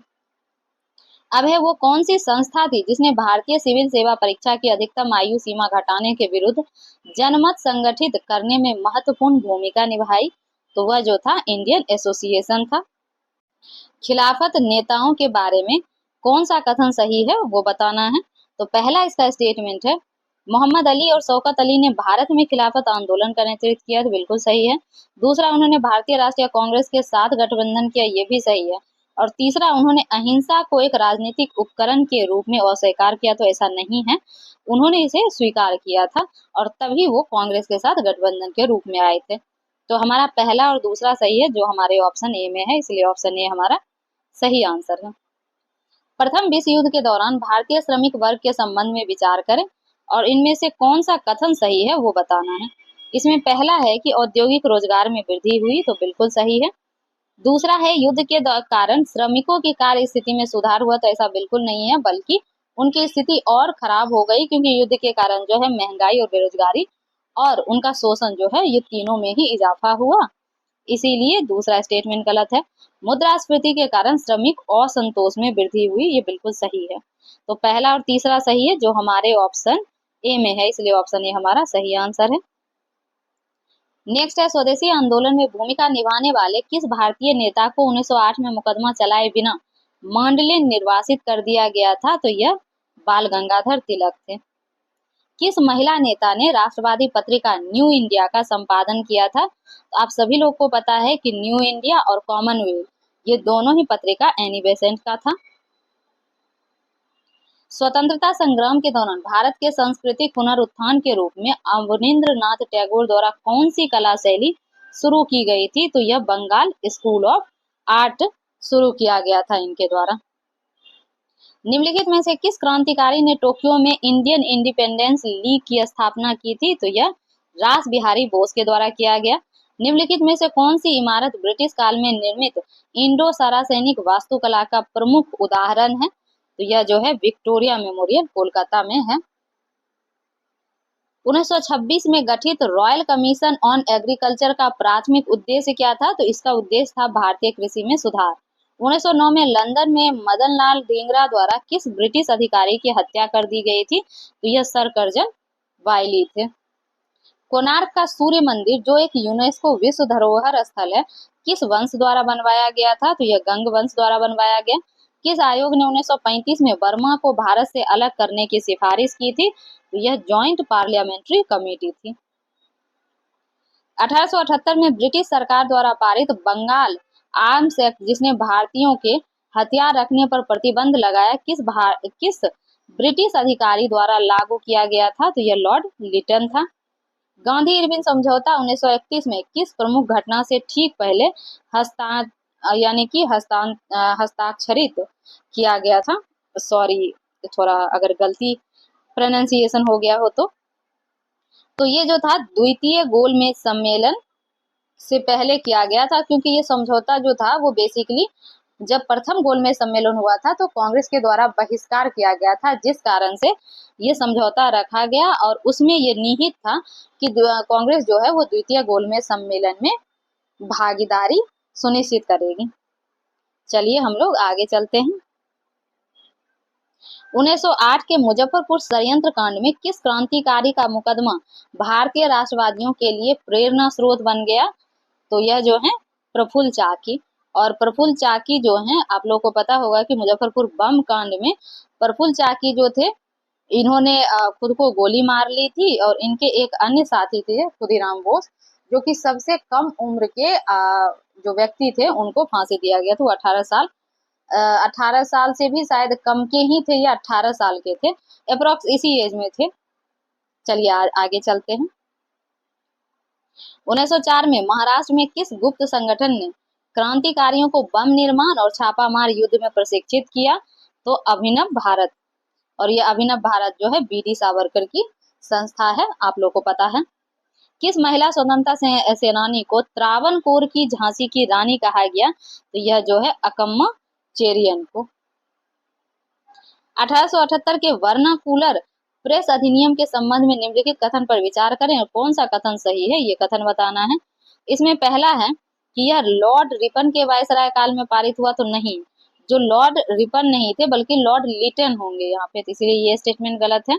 अब है वो कौन सी संस्था थी जिसने भारतीय सिविल सेवा परीक्षा की अधिकतम आयु सीमा घटाने के विरुद्ध जनमत संगठित करने में महत्वपूर्ण भूमिका निभाई। तो वह जो था इंडियन एसोसिएशन था। खिलाफत नेताओं के बारे में कौन सा कथन सही है वो बताना है। तो पहला इसका स्टेटमेंट है मोहम्मद अली और शौकत अली ने भारत में खिलाफत आंदोलन का नेतृत्व किया, तो बिल्कुल सही है। दूसरा, उन्होंने भारतीय राष्ट्रीय कांग्रेस के साथ गठबंधन किया, ये भी सही है। और तीसरा, उन्होंने अहिंसा को एक राजनीतिक उपकरण के रूप में अस्वीकार किया, तो ऐसा नहीं है, उन्होंने इसे स्वीकार किया था और तभी वो कांग्रेस के साथ गठबंधन के रूप में आए थे। तो हमारा पहला और दूसरा सही है जो हमारे ऑप्शन ए में है, इसलिए ऑप्शन ए हमारा सही आंसर है। प्रथम विश्व युद्ध के दौरान भारतीय श्रमिक वर्ग के संबंध में विचार करें और इनमें से कौन सा कथन सही है वो बताना है। इसमें पहला है कि औद्योगिक रोजगार में वृद्धि हुई, तो बिल्कुल सही है। दूसरा है युद्ध के कारण श्रमिकों की कार्य स्थिति में सुधार हुआ, तो ऐसा बिल्कुल नहीं है, बल्कि उनकी स्थिति और खराब हो गई क्योंकि युद्ध के कारण जो है महंगाई और बेरोजगारी और उनका शोषण जो है ये तीनों में ही इजाफा हुआ, इसीलिए दूसरा स्टेटमेंट गलत है। मुद्रास्फीति के कारण श्रमिक असंतोष में वृद्धि हुई, ये बिल्कुल सही है। तो पहला और तीसरा सही है जो हमारे ऑप्शन ए में है, इसलिए ऑप्शन ए हमारा सही आंसर है। नेक्स्ट है, स्वदेशी आंदोलन में भूमिका निभाने वाले किस भारतीय नेता को 1908 में मुकदमा चलाए बिना मांडले निर्वासित कर दिया गया था? तो यह बाल गंगाधर तिलक थे। किस महिला नेता ने राष्ट्रवादी पत्रिका न्यू इंडिया का संपादन किया था? तो आप सभी लोग को पता है कि न्यू इंडिया और कॉमनवेल्थ ये दोनों ही पत्रिका एनी बेसेंट का था। स्वतंत्रता संग्राम के दौरान भारत के सांस्कृतिक पुनरुत्थान के रूप में अवनींद्रनाथ टैगोर द्वारा कौन सी कला शैली शुरू की गई थी? तो यह बंगाल स्कूल ऑफ आर्ट शुरू किया गया था इनके द्वारा। निम्नलिखित में से किस क्रांतिकारी ने टोक्यो में इंडियन इंडिपेंडेंस लीग की स्थापना की थी? तो यह रास बिहारी बोस के द्वारा किया गया। निम्नलिखित में से कौन सी इमारत ब्रिटिश काल में निर्मित इंडो सारासैनिक वास्तुकला का प्रमुख उदाहरण है? तो यह जो है विक्टोरिया मेमोरियल कोलकाता में है। 1926 में गठित रॉयल कमीशन ऑन एग्रीकल्चर का प्राथमिक उद्देश्य क्या था? तो इसका उद्देश्य था भारतीय कृषि में सुधार। 1909 में लंदन में मदन लाल धिंगरा द्वारा किस ब्रिटिश अधिकारी की हत्या कर दी गई थी? तो यह सर कर्जन वायली थे। कोणार्क का सूर्य मंदिर जो एक यूनेस्को विश्व धरोहर स्थल है किस वंश द्वारा बनवाया गया था? तो यह गंग वंश द्वारा बनवाया गया। किस आयोग ने 1935 में बर्मा को भारत से अलग करने की सिफारिश की थी? तो यह जॉइंट पार्लियामेंट्री कमेटी थी। 1878 में ब्रिटिश सरकार द्वारा पारित बंगाल आर्म्स एक्ट जिसने भारतीयों के हथियार रखने पर प्रतिबंध लगाया किस ब्रिटिश अधिकारी द्वारा लागू किया गया था? तो यह लॉर्ड लिटन था। गांधी इरविन समझौता 1931 में किस प्रमुख घटना से ठीक पहले हस्ताक्षरित किया गया था? सॉरी, थोड़ा अगर गलती प्रोनाउंसिएशन हो गया हो तो ये जो था द्वितीय गोलमेज सम्मेलन से पहले किया गया था, क्योंकि ये समझौता जो था वो बेसिकली जब प्रथम गोलमेज सम्मेलन हुआ था तो कांग्रेस के द्वारा बहिष्कार किया गया था, जिस कारण से ये समझौता रखा गया और उसमें ये निहित था कि कांग्रेस जो है वो द्वितीय गोलमेज सम्मेलन में भागीदारी सुनिश्चित करेगी। चलिए हम लोग आगे चलते हैं। 1908 के मुजफ्फरपुर षड्यंत्र कांड में किस क्रांतिकारी का मुकदमा भारतीय राष्ट्रवादियों के लिए प्रेरणा स्रोत बन गया? तो यह जो है प्रफुल्ल चाकी। और प्रफुल्ल चाकी जो है, आप लोगों को पता होगा कि मुजफ्फरपुर बम कांड में प्रफुल्ल चाकी जो थे इन्होंने खुद को गोली मार ली थी और इनके एक अन्य साथी थे खुदीराम बोस, जो कि सबसे कम उम्र के जो व्यक्ति थे उनको फांसी दिया गया था। 18 साल से भी शायद कम के ही थे या 18 साल के थे, अप्रोक्स इसी एज में थे। चलिए आगे चलते हैं। 1904 में महाराष्ट्र में किस गुप्त संगठन ने क्रांतिकारियों को बम निर्माण और छापामार युद्ध में प्रशिक्षित किया? तो अभिनव भारत। और यह अभिनव भारत जो है बीडी सावरकर की संस्था है, आप लोग को पता है। किस महिला स्वतंत्रता सेनानी को त्रावणकोर की झांसी की रानी कहा गया? तो यह जो है अकम्मा चेरियन को। 1878 के वर्नाकुलर प्रेस अधिनियम के संबंध में निम्नलिखित कथन पर विचार करें और कौन सा कथन सही है, ये कथन बताना है। इसमें पहला है कि यह लॉर्ड रिपन के वायसराय काल में पारित हुआ, तो नहीं, जो लॉर्ड रिपन नहीं थे बल्कि लॉर्ड लिटन होंगे यहाँ पे, तो इसलिए ये स्टेटमेंट गलत है।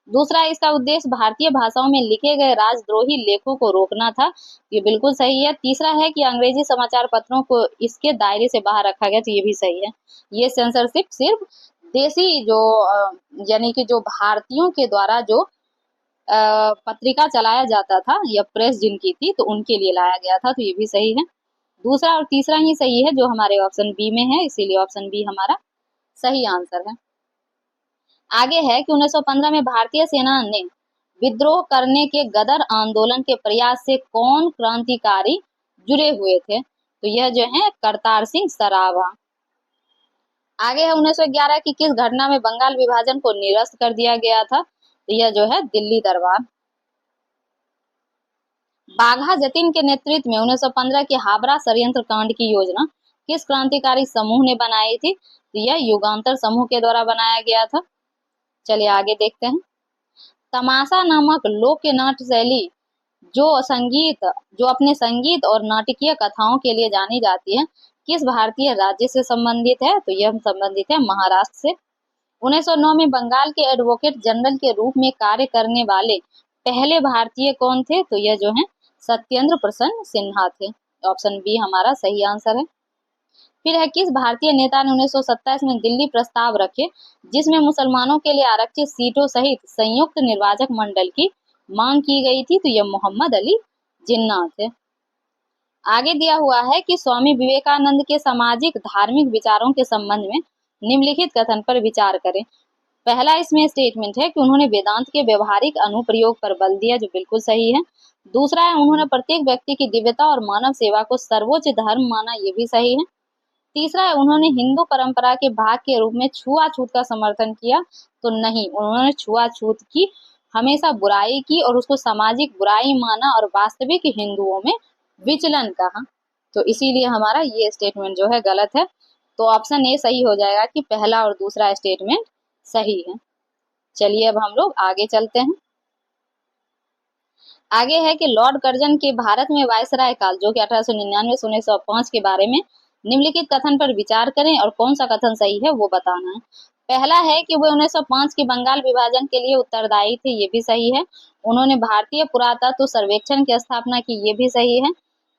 दूसरा, इसका उद्देश्य भारतीय भाषाओं में लिखे गए राजद्रोही लेखों को रोकना था, ये बिल्कुल सही है। तीसरा है कि अंग्रेजी समाचार पत्रों को इसके दायरे से बाहर रखा गया, तो ये भी सही है। ये सेंसरशिप सिर्फ देसी जो यानी कि जो भारतीयों के द्वारा जो पत्रिका चलाया जाता था या प्रेस जिनकी थी तो उनके लिए लाया गया था, तो ये भी सही है। दूसरा और तीसरा ही सही है जो हमारे ऑप्शन बी में है, इसीलिए ऑप्शन बी हमारा सही आंसर है। आगे है कि 1915 में भारतीय सेना ने विद्रोह करने के गदर आंदोलन के प्रयास से कौन क्रांतिकारी जुड़े हुए थे? तो यह जो है करतार सिंह सराभा। आगे है 1911 की किस घटना में बंगाल विभाजन को निरस्त कर दिया गया था? तो यह जो है दिल्ली दरबार। बाघा जतीन के नेतृत्व में 1915 के हावड़ा षड्यंत्र कांड की योजना किस क्रांतिकारी समूह ने बनाई थी? तो यह युगांतर समूह के द्वारा बनाया गया था। चलिए आगे देखते हैं। तमाशा नामक लोक नाट्य शैली जो अपने संगीत और नाटकीय कथाओं के लिए जानी जाती है किस भारतीय राज्य से संबंधित है? तो यह संबंधित है महाराष्ट्र से। 1909 में बंगाल के एडवोकेट जनरल के रूप में कार्य करने वाले पहले भारतीय कौन थे? तो यह जो है सत्येंद्र प्रसन्न सिन्हा थे। ऑप्शन बी हमारा सही आंसर है। फिर है किस भारतीय नेता ने 1927 में दिल्ली प्रस्ताव रखे जिसमें मुसलमानों के लिए आरक्षित सीटों सहित संयुक्त निर्वाचक मंडल की मांग की गई थी? तो यह मोहम्मद अली जिन्ना थे। आगे दिया हुआ है कि स्वामी विवेकानंद के सामाजिक धार्मिक विचारों के संबंध में निम्नलिखित कथन पर विचार करें। पहला इसमें स्टेटमेंट है कि उन्होंने वेदांत के व्यवहारिक अनुप्रयोग पर बल दिया, जो बिल्कुल सही है। दूसरा है उन्होंने प्रत्येक व्यक्ति की दिव्यता और मानव सेवा को सर्वोच्च धर्म माना, ये भी सही है। तीसरा है उन्होंने हिंदू परंपरा के भाग के रूप में छुआछूत का समर्थन किया, तो नहीं, उन्होंने छुआछूत की हमेशा बुराई की और उसको सामाजिक बुराई माना और वास्तविक हिंदुओं में विचलन कहा। तो इसीलिए हमारा ये स्टेटमेंट जो है गलत है। तो ऑप्शन ए सही हो जाएगा कि पहला और दूसरा स्टेटमेंट सही है। चलिए अब हम लोग आगे चलते हैं। आगे है कि लॉर्ड कर्जन के भारत में वायसराय काल जो कि 1899 से 1905 के बारे में निम्नलिखित कथन पर विचार करें और कौन सा कथन सही है वो बताना है। पहला है कि वो 1905 के बंगाल विभाजन के लिए उत्तरदायी थे, ये भी सही है। उन्होंने भारतीय पुरातत्व सर्वेक्षण की स्थापना की, ये भी सही है।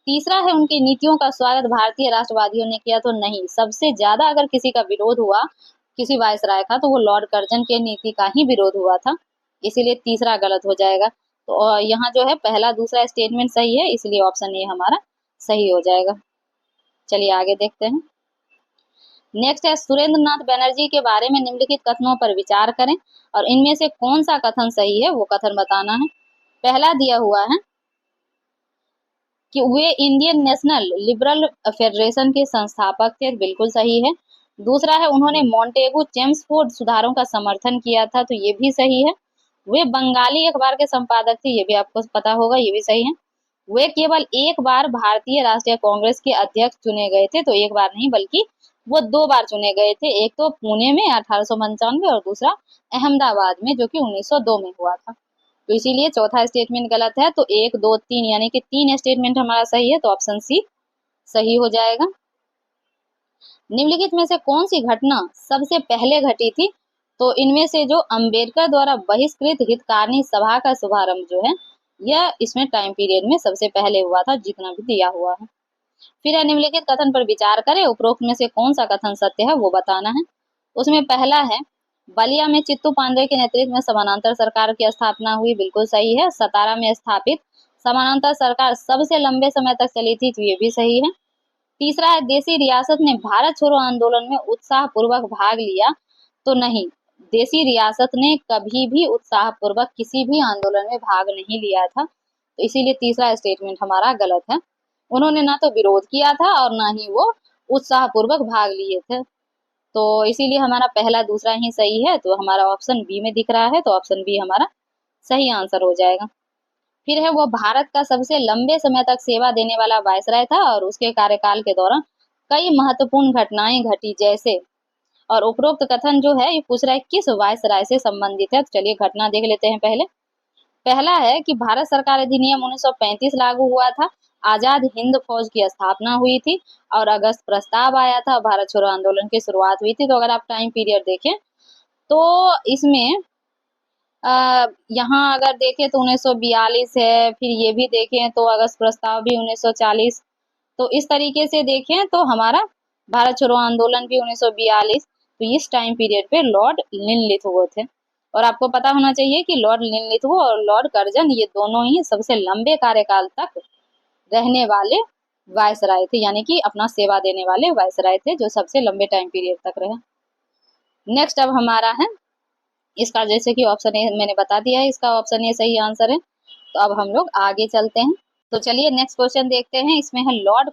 तीसरा है उनकी नीतियों का स्वागत भारतीय राष्ट्रवादियों ने किया, तो नहीं, सबसे ज्यादा अगर किसी का विरोध हुआ किसी वायसराय का तो वो लॉर्ड कर्जन के नीति का ही विरोध हुआ था, इसीलिए तीसरा गलत हो जाएगा। तो यहाँ जो है पहला दूसरा स्टेटमेंट सही है, इसलिए ऑप्शन ए हमारा सही हो जाएगा। चलिए आगे देखते हैं। नेक्स्ट है सुरेंद्र नाथ बनर्जी के बारे में निम्नलिखित कथनों पर विचार करें और इनमें से कौन सा कथन सही है वो कथन बताना है। पहला दिया हुआ है कि वे इंडियन नेशनल लिबरल फेडरेशन के संस्थापक थे, बिल्कुल सही है। दूसरा है उन्होंने मॉन्टेगू चेम्सफोर्ड सुधारों का समर्थन किया था, तो ये भी सही है। वे बंगाली अखबार के संपादक थे, ये भी आपको पता होगा, ये भी सही है। वे केवल एक बार भारतीय राष्ट्रीय कांग्रेस के अध्यक्ष चुने गए थे, तो एक बार नहीं बल्कि वो 2 बार चुने गए थे, एक तो पुणे में 1895 और दूसरा अहमदाबाद में जो कि 1902 में हुआ था। तो इसीलिए चौथा स्टेटमेंट गलत है। तो 1, 2, 3 यानी कि 3 स्टेटमेंट हमारा सही है, तो ऑप्शन सी सही हो जाएगा। निम्नलिखित में से कौन सी घटना सबसे पहले घटी थी? तो इनमें से जो अंबेडकर द्वारा बहिष्कृत हितकारिणी सभा का शुभारंभ जो है यह इसमें टाइम पीरियड में सबसे पहले हुआ था, जितना भी दिया हुआ है। फिर निम्नलिखित कथन पर विचार करें, उपरोक्त में से कौन सा कथन सत्य है वो बताना है। उसमें पहला है बलिया में चित्तू पांडे के नेतृत्व में समानांतर सरकार की स्थापना हुई, बिल्कुल सही है। सतारा में स्थापित समानांतर सरकार सबसे लंबे समय तक चली थी, तो ये भी सही है। तीसरा है देसी रियासत ने भारत छोड़ो आंदोलन में उत्साह पूर्वक भाग लिया, तो नहीं, देसी रियासत ने कभी भी उत्साह पूर्वक किसी भी आंदोलन में भाग नहीं लिया था, तो इसीलिए तीसरा स्टेटमेंट हमारा गलत है। उन्होंने ना तो विरोध किया था और ना ही वो उत्साह पूर्वक भाग लिए थे, तो इसीलिए हमारा पहला दूसरा ही सही है। तो हमारा ऑप्शन बी में दिख रहा है, तो ऑप्शन बी हमारा सही आंसर हो जाएगा। फिर है वो भारत का सबसे लंबे समय तक सेवा देने वाला वायसराय था और उसके कार्यकाल के दौरान कई महत्वपूर्ण घटनाएं घटी जैसे, और उपरोक्त कथन जो है ये पूछ रहा है किस वायसराय से संबंधित है। तो चलिए घटना देख लेते हैं। पहला है कि भारत सरकार अधिनियम 1935 लागू हुआ था, आजाद हिंद फौज की स्थापना हुई थी और अगस्त प्रस्ताव आया था, भारत छोड़ो आंदोलन की शुरुआत हुई थी। तो अगर आप टाइम पीरियड देखें तो इसमें यहाँ अगर देखें तो 1942 है, फिर ये भी देखें तो अगस्त प्रस्ताव भी 1940, तो इस तरीके से देखें तो हमारा भारत छोड़ो आंदोलन भी 1942, तो इस टाइम पीरियड पे लॉर्ड लिनलिथगो थे। और आपको पता होना चाहिए कि लॉर्ड लिनलिथगो और लॉर्ड कर्जन ये दोनों ही सबसे लंबे कार्यकाल तक रहने वाले वायसराय थे, यानी कि अपना सेवा देने वाले वायसराय थे जो सबसे लंबे टाइम पीरियड तक रहे। नेक्स्ट अब हमारा है इसका, जैसे कि ऑप्शन ए मैंने बता दिया है, इसका ऑप्शन ए सही आंसर है। तो अब हम लोग आगे चलते हैं। तो चलिए नेक्स्ट क्वेश्चन देखते हैं। इसमें है लॉर्ड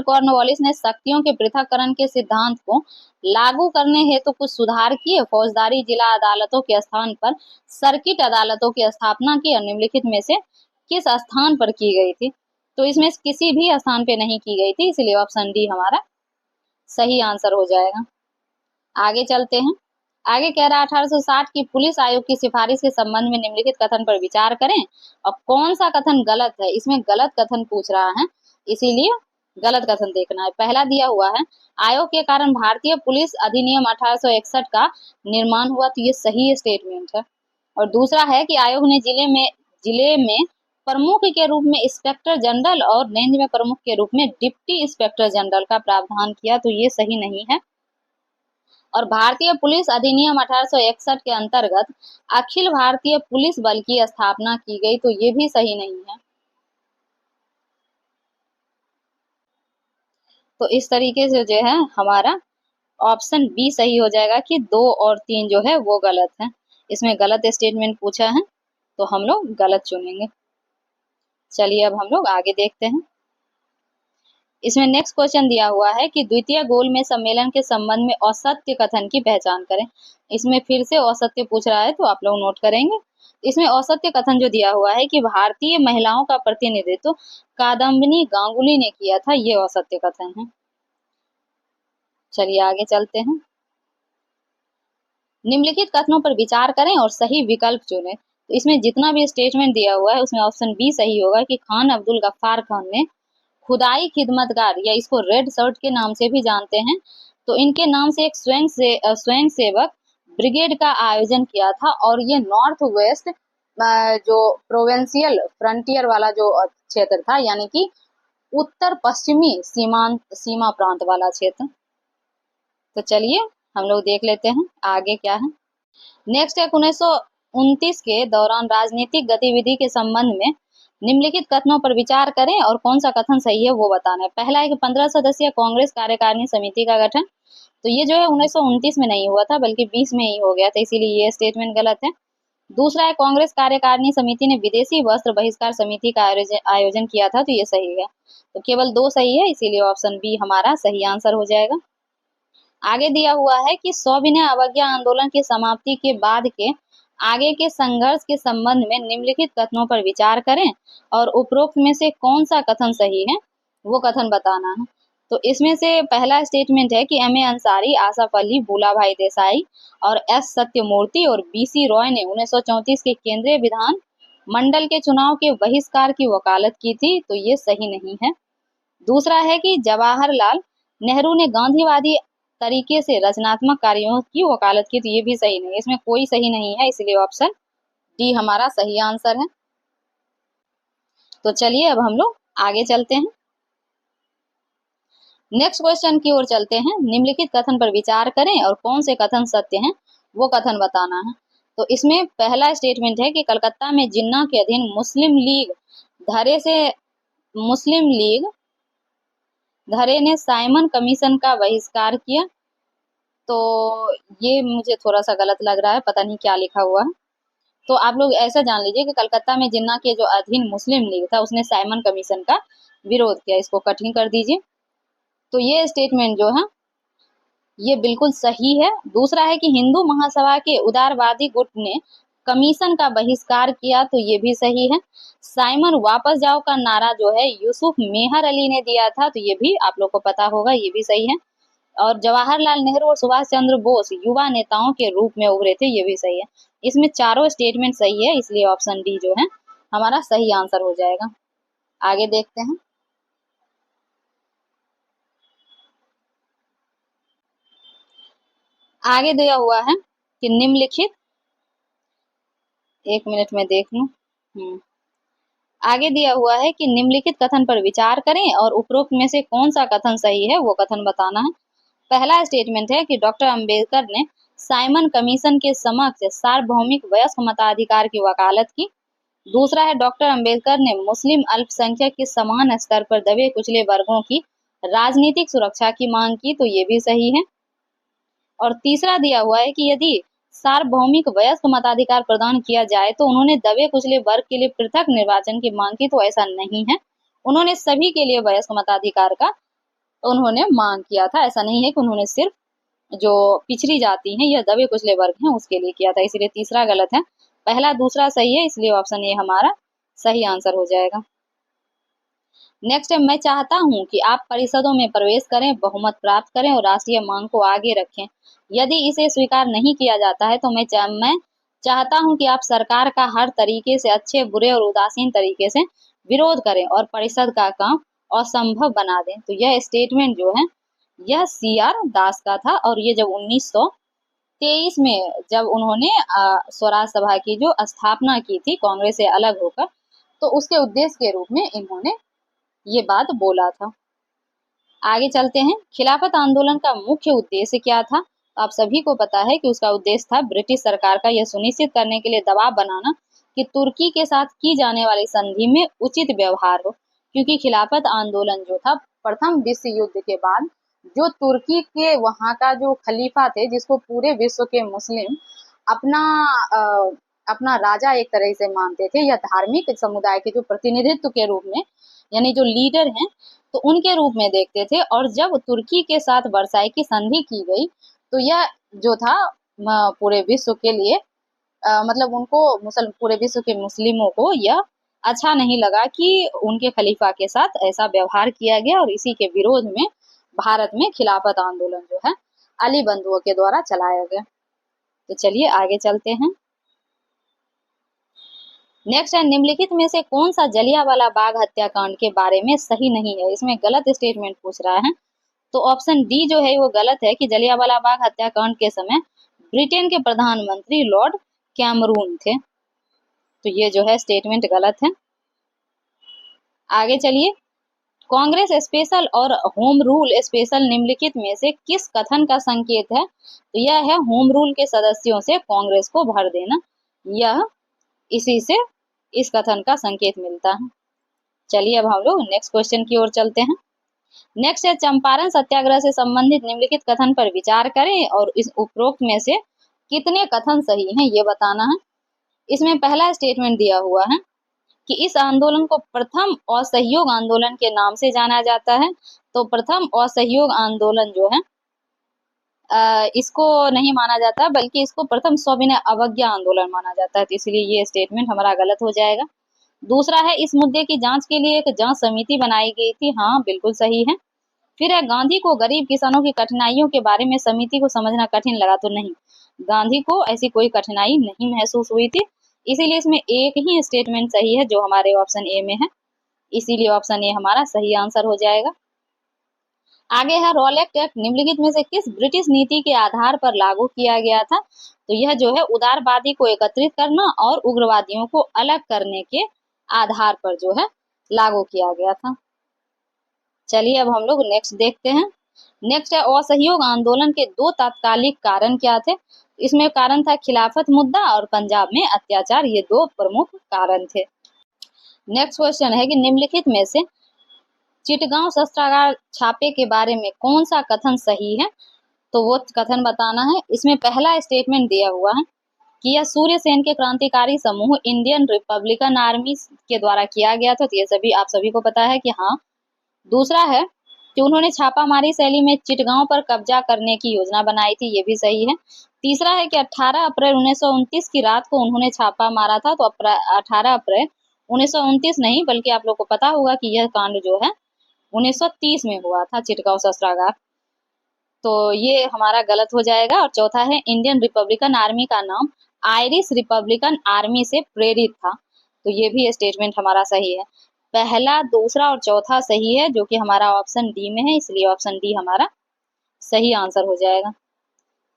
कॉर्नवालिस ने शक्तियों के पृथक्करण के सिद्धांत को लागू करने हेतु कुछ सुधार किए। फौजदारी जिला अदालतों के स्थान पर सर्किट अदालतों की स्थापना की और निम्नलिखित में से किस स्थान पर की गई थी? तो इसमें किसी भी स्थान पे नहीं की गई थी, इसलिए ऑप्शन डी हमारा सही आंसर हो जाएगा। आगे चलते हैं। आगे कह रहा है 1860 की पुलिस आयोग की सिफारिश के संबंध में निम्नलिखित कथन पर विचार करें और कौन सा कथन गलत है। इसमें गलत कथन पूछ रहा है, इसीलिए गलत कथन देखना है। पहला दिया हुआ है, आयोग के कारण भारतीय पुलिस अधिनियम 1861 का निर्माण हुआ, तो ये सही स्टेटमेंट है। और दूसरा है कि आयोग ने जिले में प्रमुख के रूप में इंस्पेक्टर जनरल और रेंज में प्रमुख के रूप में डिप्टी इंस्पेक्टर जनरल का प्रावधान किया, तो ये सही नहीं है। और भारतीय पुलिस अधिनियम 1861 के अंतर्गत अखिल भारतीय पुलिस बल की स्थापना की गई, तो ये भी सही नहीं है। तो इस तरीके से जो है हमारा ऑप्शन बी सही हो जाएगा कि 2 और 3 जो है वो गलत है। इसमें गलत स्टेटमेंट पूछा है तो हम लोग गलत चुनेंगे। चलिए अब हम लोग आगे देखते हैं। इसमें नेक्स्ट क्वेश्चन दिया हुआ है कि द्वितीय गोलमेज सम्मेलन के संबंध में असत्य कथन की पहचान करें। इसमें फिर से असत्य पूछ रहा है, तो आप लोग नोट करेंगे। इसमें असत्य कथन जो दिया हुआ है कि भारतीय महिलाओं का प्रतिनिधित्व कादम्बिनी गांगुली ने किया था, ये असत्य कथन है। चलिए आगे चलते हैं। निम्नलिखित कथनों पर विचार करें और सही विकल्प चुनें। तो इसमें जितना भी स्टेटमेंट दिया हुआ है उसमें ऑप्शन बी सही होगा कि खान अब्दुल गफ्फार खान ने खुदाई खिदमतगार या इसको रेड शर्ट के नाम से भी जानते हैं, तो इनके नाम से एक स्वयं सेवक ब्रिगेड का आयोजन किया था। और ये नॉर्थ वेस्ट जो प्रोविंशियल फ्रंटियर वाला जो क्षेत्र था, यानी कि उत्तर पश्चिमी सीमा प्रांत वाला क्षेत्र। तो चलिए हम लोग देख लेते हैं आगे क्या है। नेक्स्ट है 1929 के दौरान राजनीतिक गतिविधि के संबंध में निम्नलिखित कथनों पर विचार करें और कौन सा कथन सही है वो बताना है। पहला है कि 15 सदस्यीय कांग्रेस कार्यकारिणी समिति का गठन, तो ये जो है 1929 में नहीं हुआ था बल्कि 20 में ही हो गया था, इसीलिए ये स्टेटमेंट गलत है। दूसरा है कांग्रेस कार्यकारिणी समिति ने विदेशी वस्त्र बहिष्कार समिति का आयोजन किया था, तो ये सही है। तो केवल 2 सही है, इसीलिए ऑप्शन बी हमारा सही आंसर हो जाएगा। आगे दिया हुआ है कि सविनय अवज्ञा आंदोलन की समाप्ति के बाद के आगे के संघर्ष के संबंध में निम्नलिखित कथनों पर विचार करें और उपरोक्त में से कौन सा कथन सही है वो कथन बताना है। तो इसमें से पहला स्टेटमेंट है कि एम.ए. अंसारी, आसफ अली, भूला भाई देसाई और एस सत्यमूर्ति और बी.सी. रॉय ने 1934 के केंद्रीय विधान मंडल के चुनाव के बहिष्कार की वकालत की थी, तो ये सही नहीं है। दूसरा है कि जवाहरलाल नेहरू ने गांधीवादी तरीके से रचनात्मक कार्यों की वकालत की, तो ये भी सही नहीं है। इसमें कोई सही नहीं है, इसलिए ऑप्शन डी हमारा सही आंसर है। तो चलिए अब हम लोग आगे चलते हैं। नेक्स्ट क्वेश्चन की ओर चलते हैं। निम्नलिखित कथन पर विचार करें और कौन से कथन सत्य हैं वो कथन बताना है। तो इसमें पहला स्टेटमेंट है कि कलकत्ता में जिन्ना के अधीन मुस्लिम लीग धरे ने साइमन कमीशन का बहिष्कार किया, तो ये मुझे थोड़ा सा गलत लग रहा है, पता नहीं क्या लिखा हुआ है। तो आप लोग ऐसा जान लीजिए कि कलकत्ता में जिन्ना के जो अधीन मुस्लिम लीग था उसने साइमन कमीशन का विरोध किया, इसको कठिन कर दीजिए। तो ये स्टेटमेंट जो है ये बिल्कुल सही है। दूसरा है कि हिंदू महासभा के उदारवादी गुट ने कमीशन का बहिष्कार किया, तो ये भी सही है। साइमन वापस जाओ का नारा जो है यूसुफ मेहर अली ने दिया था, तो ये भी आप लोग को पता होगा, ये भी सही है। और जवाहरलाल नेहरू और सुभाष चंद्र बोस युवा नेताओं के रूप में उभरे थे, ये भी सही है। इसमें चारों स्टेटमेंट सही है, इसलिए ऑप्शन डी जो है हमारा सही आंसर हो जाएगा। आगे देखते हैं। आगे दिया हुआ है कि निम्नलिखित, एक मिनट में देख लूं। आगे दिया हुआ है कि निम्नलिखित कथन पर विचार करें और उपरोक्त में से कौन सा कथन सही है वो कथन बताना है। पहला स्टेटमेंट है कि डॉक्टर अंबेडकर ने साइमन कमीशन के समक्ष सार्वभौमिक वयस्क मताधिकार की वकालत की। दूसरा है डॉक्टर अंबेडकर ने मुस्लिम अल्पसंख्यक के समान स्तर पर दबे कुचले वर्गों की राजनीतिक सुरक्षा की मांग की, तो ये भी सही है। और तीसरा दिया हुआ है कि यदि सार्वभौमिक वयस्क मताधिकार प्रदान किया जाए तो उन्होंने दबे कुचले वर्ग के लिए पृथक निर्वाचन की मांग की, तो ऐसा नहीं है। उन्होंने सभी के लिए वयस्क मताधिकार का उन्होंने मांग किया था, ऐसा नहीं है कि उन्होंने सिर्फ जो पिछड़ी जाति हैं या दबे कुचले वर्ग हैं उसके लिए किया था, इसलिए तीसरा गलत है। पहला दूसरा सही है, इसलिए ऑप्शन ए हमारा सही आंसर हो जाएगा। नेक्स्ट है, मैं चाहता हूं कि आप परिषदों में प्रवेश करें, बहुमत प्राप्त करें और राष्ट्रीय मांग को आगे रखें। यदि इसे स्वीकार नहीं किया जाता है तो मैं चाहता हूं कि आप सरकार का हर तरीके से अच्छे, बुरे और उदासीन तरीके से विरोध करें और परिषद का काम असंभव बना दें। तो यह स्टेटमेंट जो है यह CR दास का था और ये जब 1923 में जब उन्होंने स्वराज सभा की जो स्थापना की थी कांग्रेस से अलग होकर, तो उसके उद्देश्य के रूप में इन्होंने ये बात बोला था। आगे चलते हैं। खिलाफत आंदोलन का मुख्य उद्देश्य क्या था? तो आप सभी को पता है कि उसका उद्देश्य था ब्रिटिश सरकार का यह सुनिश्चित करने के लिए दबाव बनाना कि तुर्की के साथ की जाने वाली संधि में उचित व्यवहार हो, क्योंकि खिलाफत आंदोलन जो था प्रथम विश्व युद्ध के बाद जो तुर्की के वहाँ का जो खलीफा थे, जिसको पूरे विश्व के मुस्लिम अपना अपना राजा एक तरह से मानते थे, या धार्मिक समुदाय के जो प्रतिनिधित्व के रूप में, यानी जो लीडर हैं, तो उनके रूप में देखते थे। और जब तुर्की के साथ वर्साई की संधि की गई, तो यह जो था पूरे विश्व के लिए मतलब उनको पूरे विश्व के मुस्लिमों को यह अच्छा नहीं लगा कि उनके खलीफा के साथ ऐसा व्यवहार किया गया, और इसी के विरोध में भारत में खिलाफत आंदोलन जो है अली बंधुओं के द्वारा चलाया गया। तो चलिए आगे चलते हैं। नेक्स्ट है, निम्नलिखित में से कौन सा जलियांवाला बाग हत्याकांड के बारे में सही नहीं है? इसमें गलत स्टेटमेंट पूछ रहा है। तो ऑप्शन डी जो है वो गलत है कि जलियांवाला बाग हत्याकांड के समय ब्रिटेन के प्रधानमंत्री लॉर्ड कैमरून थे। तो ये जो है स्टेटमेंट गलत है। आगे चलिए। कांग्रेस स्पेशल और होम रूल स्पेशल निम्नलिखित में से किस कथन का संकेत है? तो यह है होम रूल के सदस्यों से कांग्रेस को भर देना, यह इसी से इस कथन का संकेत मिलता है। चलिए अब हम लोग नेक्स्ट क्वेश्चन की ओर चलते हैं। नेक्स्ट है, चंपारण सत्याग्रह से संबंधित निम्नलिखित कथन पर विचार करें और इस उपरोक्त में से कितने कथन सही हैं ये बताना है। इसमें पहला स्टेटमेंट दिया हुआ है कि इस आंदोलन को प्रथम असहयोग आंदोलन के नाम से जाना जाता है। तो प्रथम असहयोग आंदोलन जो है इसको नहीं माना जाता, बल्कि इसको प्रथम सविनय अवज्ञा आंदोलन माना जाता है। तो इसलिए ये स्टेटमेंट हमारा गलत हो जाएगा। दूसरा है, इस मुद्दे की जांच के लिए एक जांच समिति बनाई गई थी। हाँ, बिल्कुल सही है। फिर है, गांधी को गरीब किसानों की कठिनाइयों के बारे में समिति को समझना कठिन लगा। तो नहीं, गांधी को ऐसी कोई कठिनाई नहीं महसूस हुई थी। इसीलिए इसमें एक ही स्टेटमेंट सही है जो हमारे ऑप्शन ए में है, इसीलिए ऑप्शन ए हमारा सही आंसर हो जाएगा। आगे है, रॉलेट एक्ट निम्नलिखित में से किस ब्रिटिश नीति के आधार पर लागू किया गया था? तो यह जो है उदारवादी को एकत्रित करना और उग्रवादियों को अलग करने के आधार पर जो है लागू किया गया था। चलिए अब हम लोग नेक्स्ट देखते हैं। नेक्स्ट है, असहयोग आंदोलन के दो तात्कालिक कारण क्या थे? इसमें कारण था खिलाफत मुद्दा और पंजाब में अत्याचार, ये दो प्रमुख कारण थे। नेक्स्ट क्वेश्चन है कि निम्नलिखित में से चिटगांव शस्त्रागार छापे के बारे में कौन सा कथन सही है? तो वो कथन बताना है। इसमें पहला स्टेटमेंट दिया हुआ है कि यह सूर्य सेन के क्रांतिकारी समूह इंडियन रिपब्लिकन आर्मी के द्वारा किया गया था। तो ये सभी आप सभी को पता है कि हाँ। दूसरा है कि उन्होंने छापामारी शैली में चिटगांव पर कब्जा करने की योजना बनाई थी, ये भी सही है। तीसरा है कि 18 अप्रैल 1929 की रात को उन्होंने छापा मारा था। तो 18 अप्रैल 1929 नहीं, बल्कि आप लोग को पता होगा कि यह कांड जो है 1930 में हुआ था, चिटगांव शस्त्रागार। तो ये हमारा गलत हो जाएगा। और चौथा है, इंडियन रिपब्लिकन आर्मी का नाम आयरिश रिपब्लिकन आर्मी से प्रेरित था। तो ये भी स्टेटमेंट हमारा सही है। पहला, दूसरा और चौथा सही है, जो कि हमारा ऑप्शन डी में है, इसलिए ऑप्शन डी हमारा सही आंसर हो जाएगा।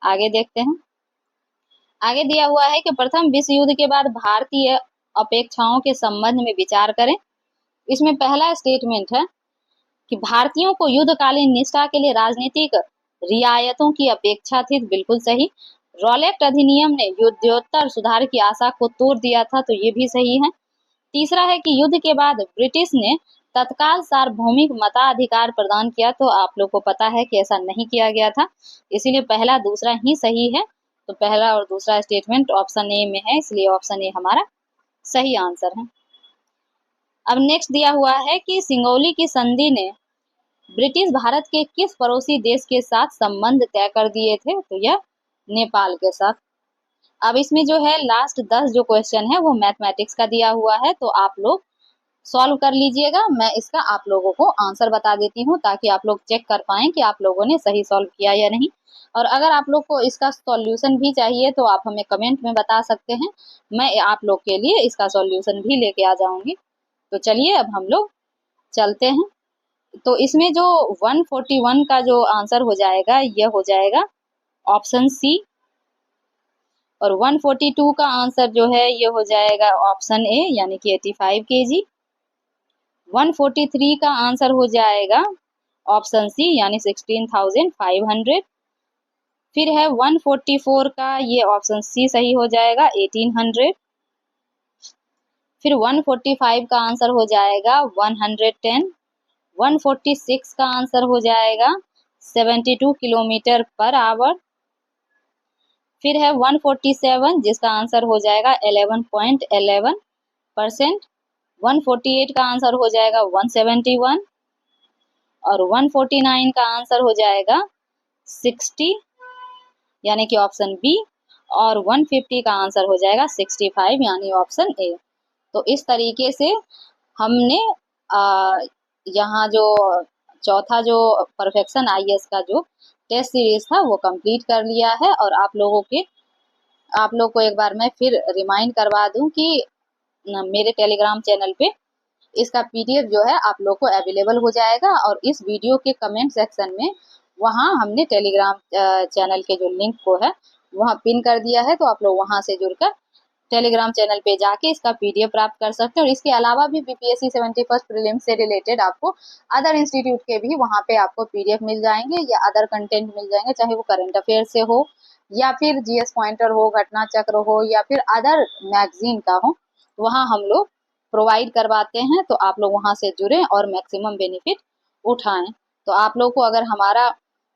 आगे देखते हैं। आगे दिया हुआ है कि प्रथम विश्व युद्ध के बाद भारतीय अपेक्षाओं के संबंध में विचार करें। इसमें पहला स्टेटमेंट है कि भारतीयों को युद्धकालीन निष्ठा के लिए राजनीतिक रियायतों की अपेक्षा थी। बिल्कुल सही। रॉलेट अधिनियम ने युद्धोत्तर सुधार की आशा को तोड़ दिया था। तो ये भी सही है। तीसरा है कि युद्ध के बाद ब्रिटिश ने तत्काल सार्वभौमिक मताधिकार प्रदान किया। तो आप लोग को पता है कि ऐसा नहीं किया गया था, इसीलिए पहला दूसरा ही सही है। तो पहला और दूसरा स्टेटमेंट ऑप्शन ए में है, इसलिए ऑप्शन ए हमारा सही आंसर है। अब नेक्स्ट दिया हुआ है कि सिंगौली की संधि ने ब्रिटिश भारत के किस पड़ोसी देश के साथ संबंध तय कर दिए थे? तो यह नेपाल के साथ। अब इसमें जो है लास्ट 10 जो क्वेश्चन है वो मैथमेटिक्स का दिया हुआ है, तो आप लोग सॉल्व कर लीजिएगा। मैं इसका आप लोगों को आंसर बता देती हूँ ताकि आप लोग चेक कर पाएं कि आप लोगों ने सही सॉल्व किया या नहीं। और अगर आप लोग को इसका सॉल्यूशन भी चाहिए तो आप हमें कमेंट में बता सकते हैं, मैं आप लोग के लिए इसका सॉल्यूशन भी लेके आ जाऊंगी। तो चलिए अब हम लोग चलते हैं। तो इसमें जो 141 का जो आंसर हो जाएगा यह हो जाएगा ऑप्शन सी, और 142 का आंसर जो है ये हो जाएगा ऑप्शन ए यानी कि 85 केजी। 143 का आंसर हो जाएगा ऑप्शन सी यानी 16,500। फिर है 144 का, ये ऑप्शन सी सही हो जाएगा 1800। फिर 145 का आंसर हो जाएगा 110। 146 का आंसर हो जाएगा 72 किलोमीटर पर आवर। फिर है 147 जिसका आंसर हो जाएगा 11.11%। 148 का आंसर हो जाएगा 171, और 149 का आंसर हो जाएगा 60 यानी कि ऑप्शन बी, और 150 का आंसर हो जाएगा 65 यानी ऑप्शन ए। तो इस तरीके से हमने यहाँ जो चौथा जो परफेक्शन आईएएस का जो टेस्ट सीरीज था वो कंप्लीट कर लिया है। और आप लोग को एक बार मैं फिर रिमाइंड करवा दूं कि मेरे टेलीग्राम चैनल पे इसका पीडीएफ जो है आप लोग को अवेलेबल हो जाएगा, और इस वीडियो के कमेंट सेक्शन में वहाँ हमने टेलीग्राम चैनल के जो लिंक को है वहाँ पिन कर दिया है, तो आप लोग वहाँ से जुड़कर टेलीग्राम चैनल पे जाके इसका पीडीएफ प्राप्त कर सकते हैं। और इसके अलावा भी बीपीएससी 71st प्रीलिम्स से रिलेटेड आपको अदर इंस्टीट्यूट के भी वहाँ पे आपको पीडीएफ मिल जाएंगे या अदर कंटेंट मिल जाएंगे, चाहे वो करंट अफेयर से हो या फिर जीएस पॉइंटर हो, घटना चक्र हो या फिर अदर मैगजीन का हो, वहाँ हम लोग प्रोवाइड करवाते हैं। तो आप लोग वहाँ से जुड़ें और मैक्सिमम बेनिफिट उठाएं। तो आप लोग को अगर हमारा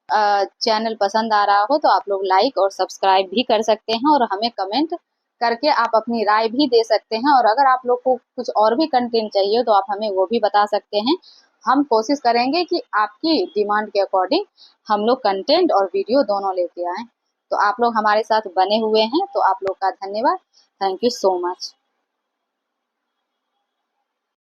चैनल पसंद आ रहा हो तो आप लोग लाइक और सब्सक्राइब भी कर सकते हैं, और हमें कमेंट करके आप अपनी राय भी दे सकते हैं। और अगर आप लोग को कुछ और भी कंटेंट चाहिए तो आप हमें वो भी बता सकते हैं। हम कोशिश करेंगे कि आपकी डिमांड के अकॉर्डिंग हम लोग कंटेंट और वीडियो दोनों लेके आएं। तो आप लोग हमारे साथ बने हुए हैं, तो आप लोग का धन्यवाद। Thank you so much.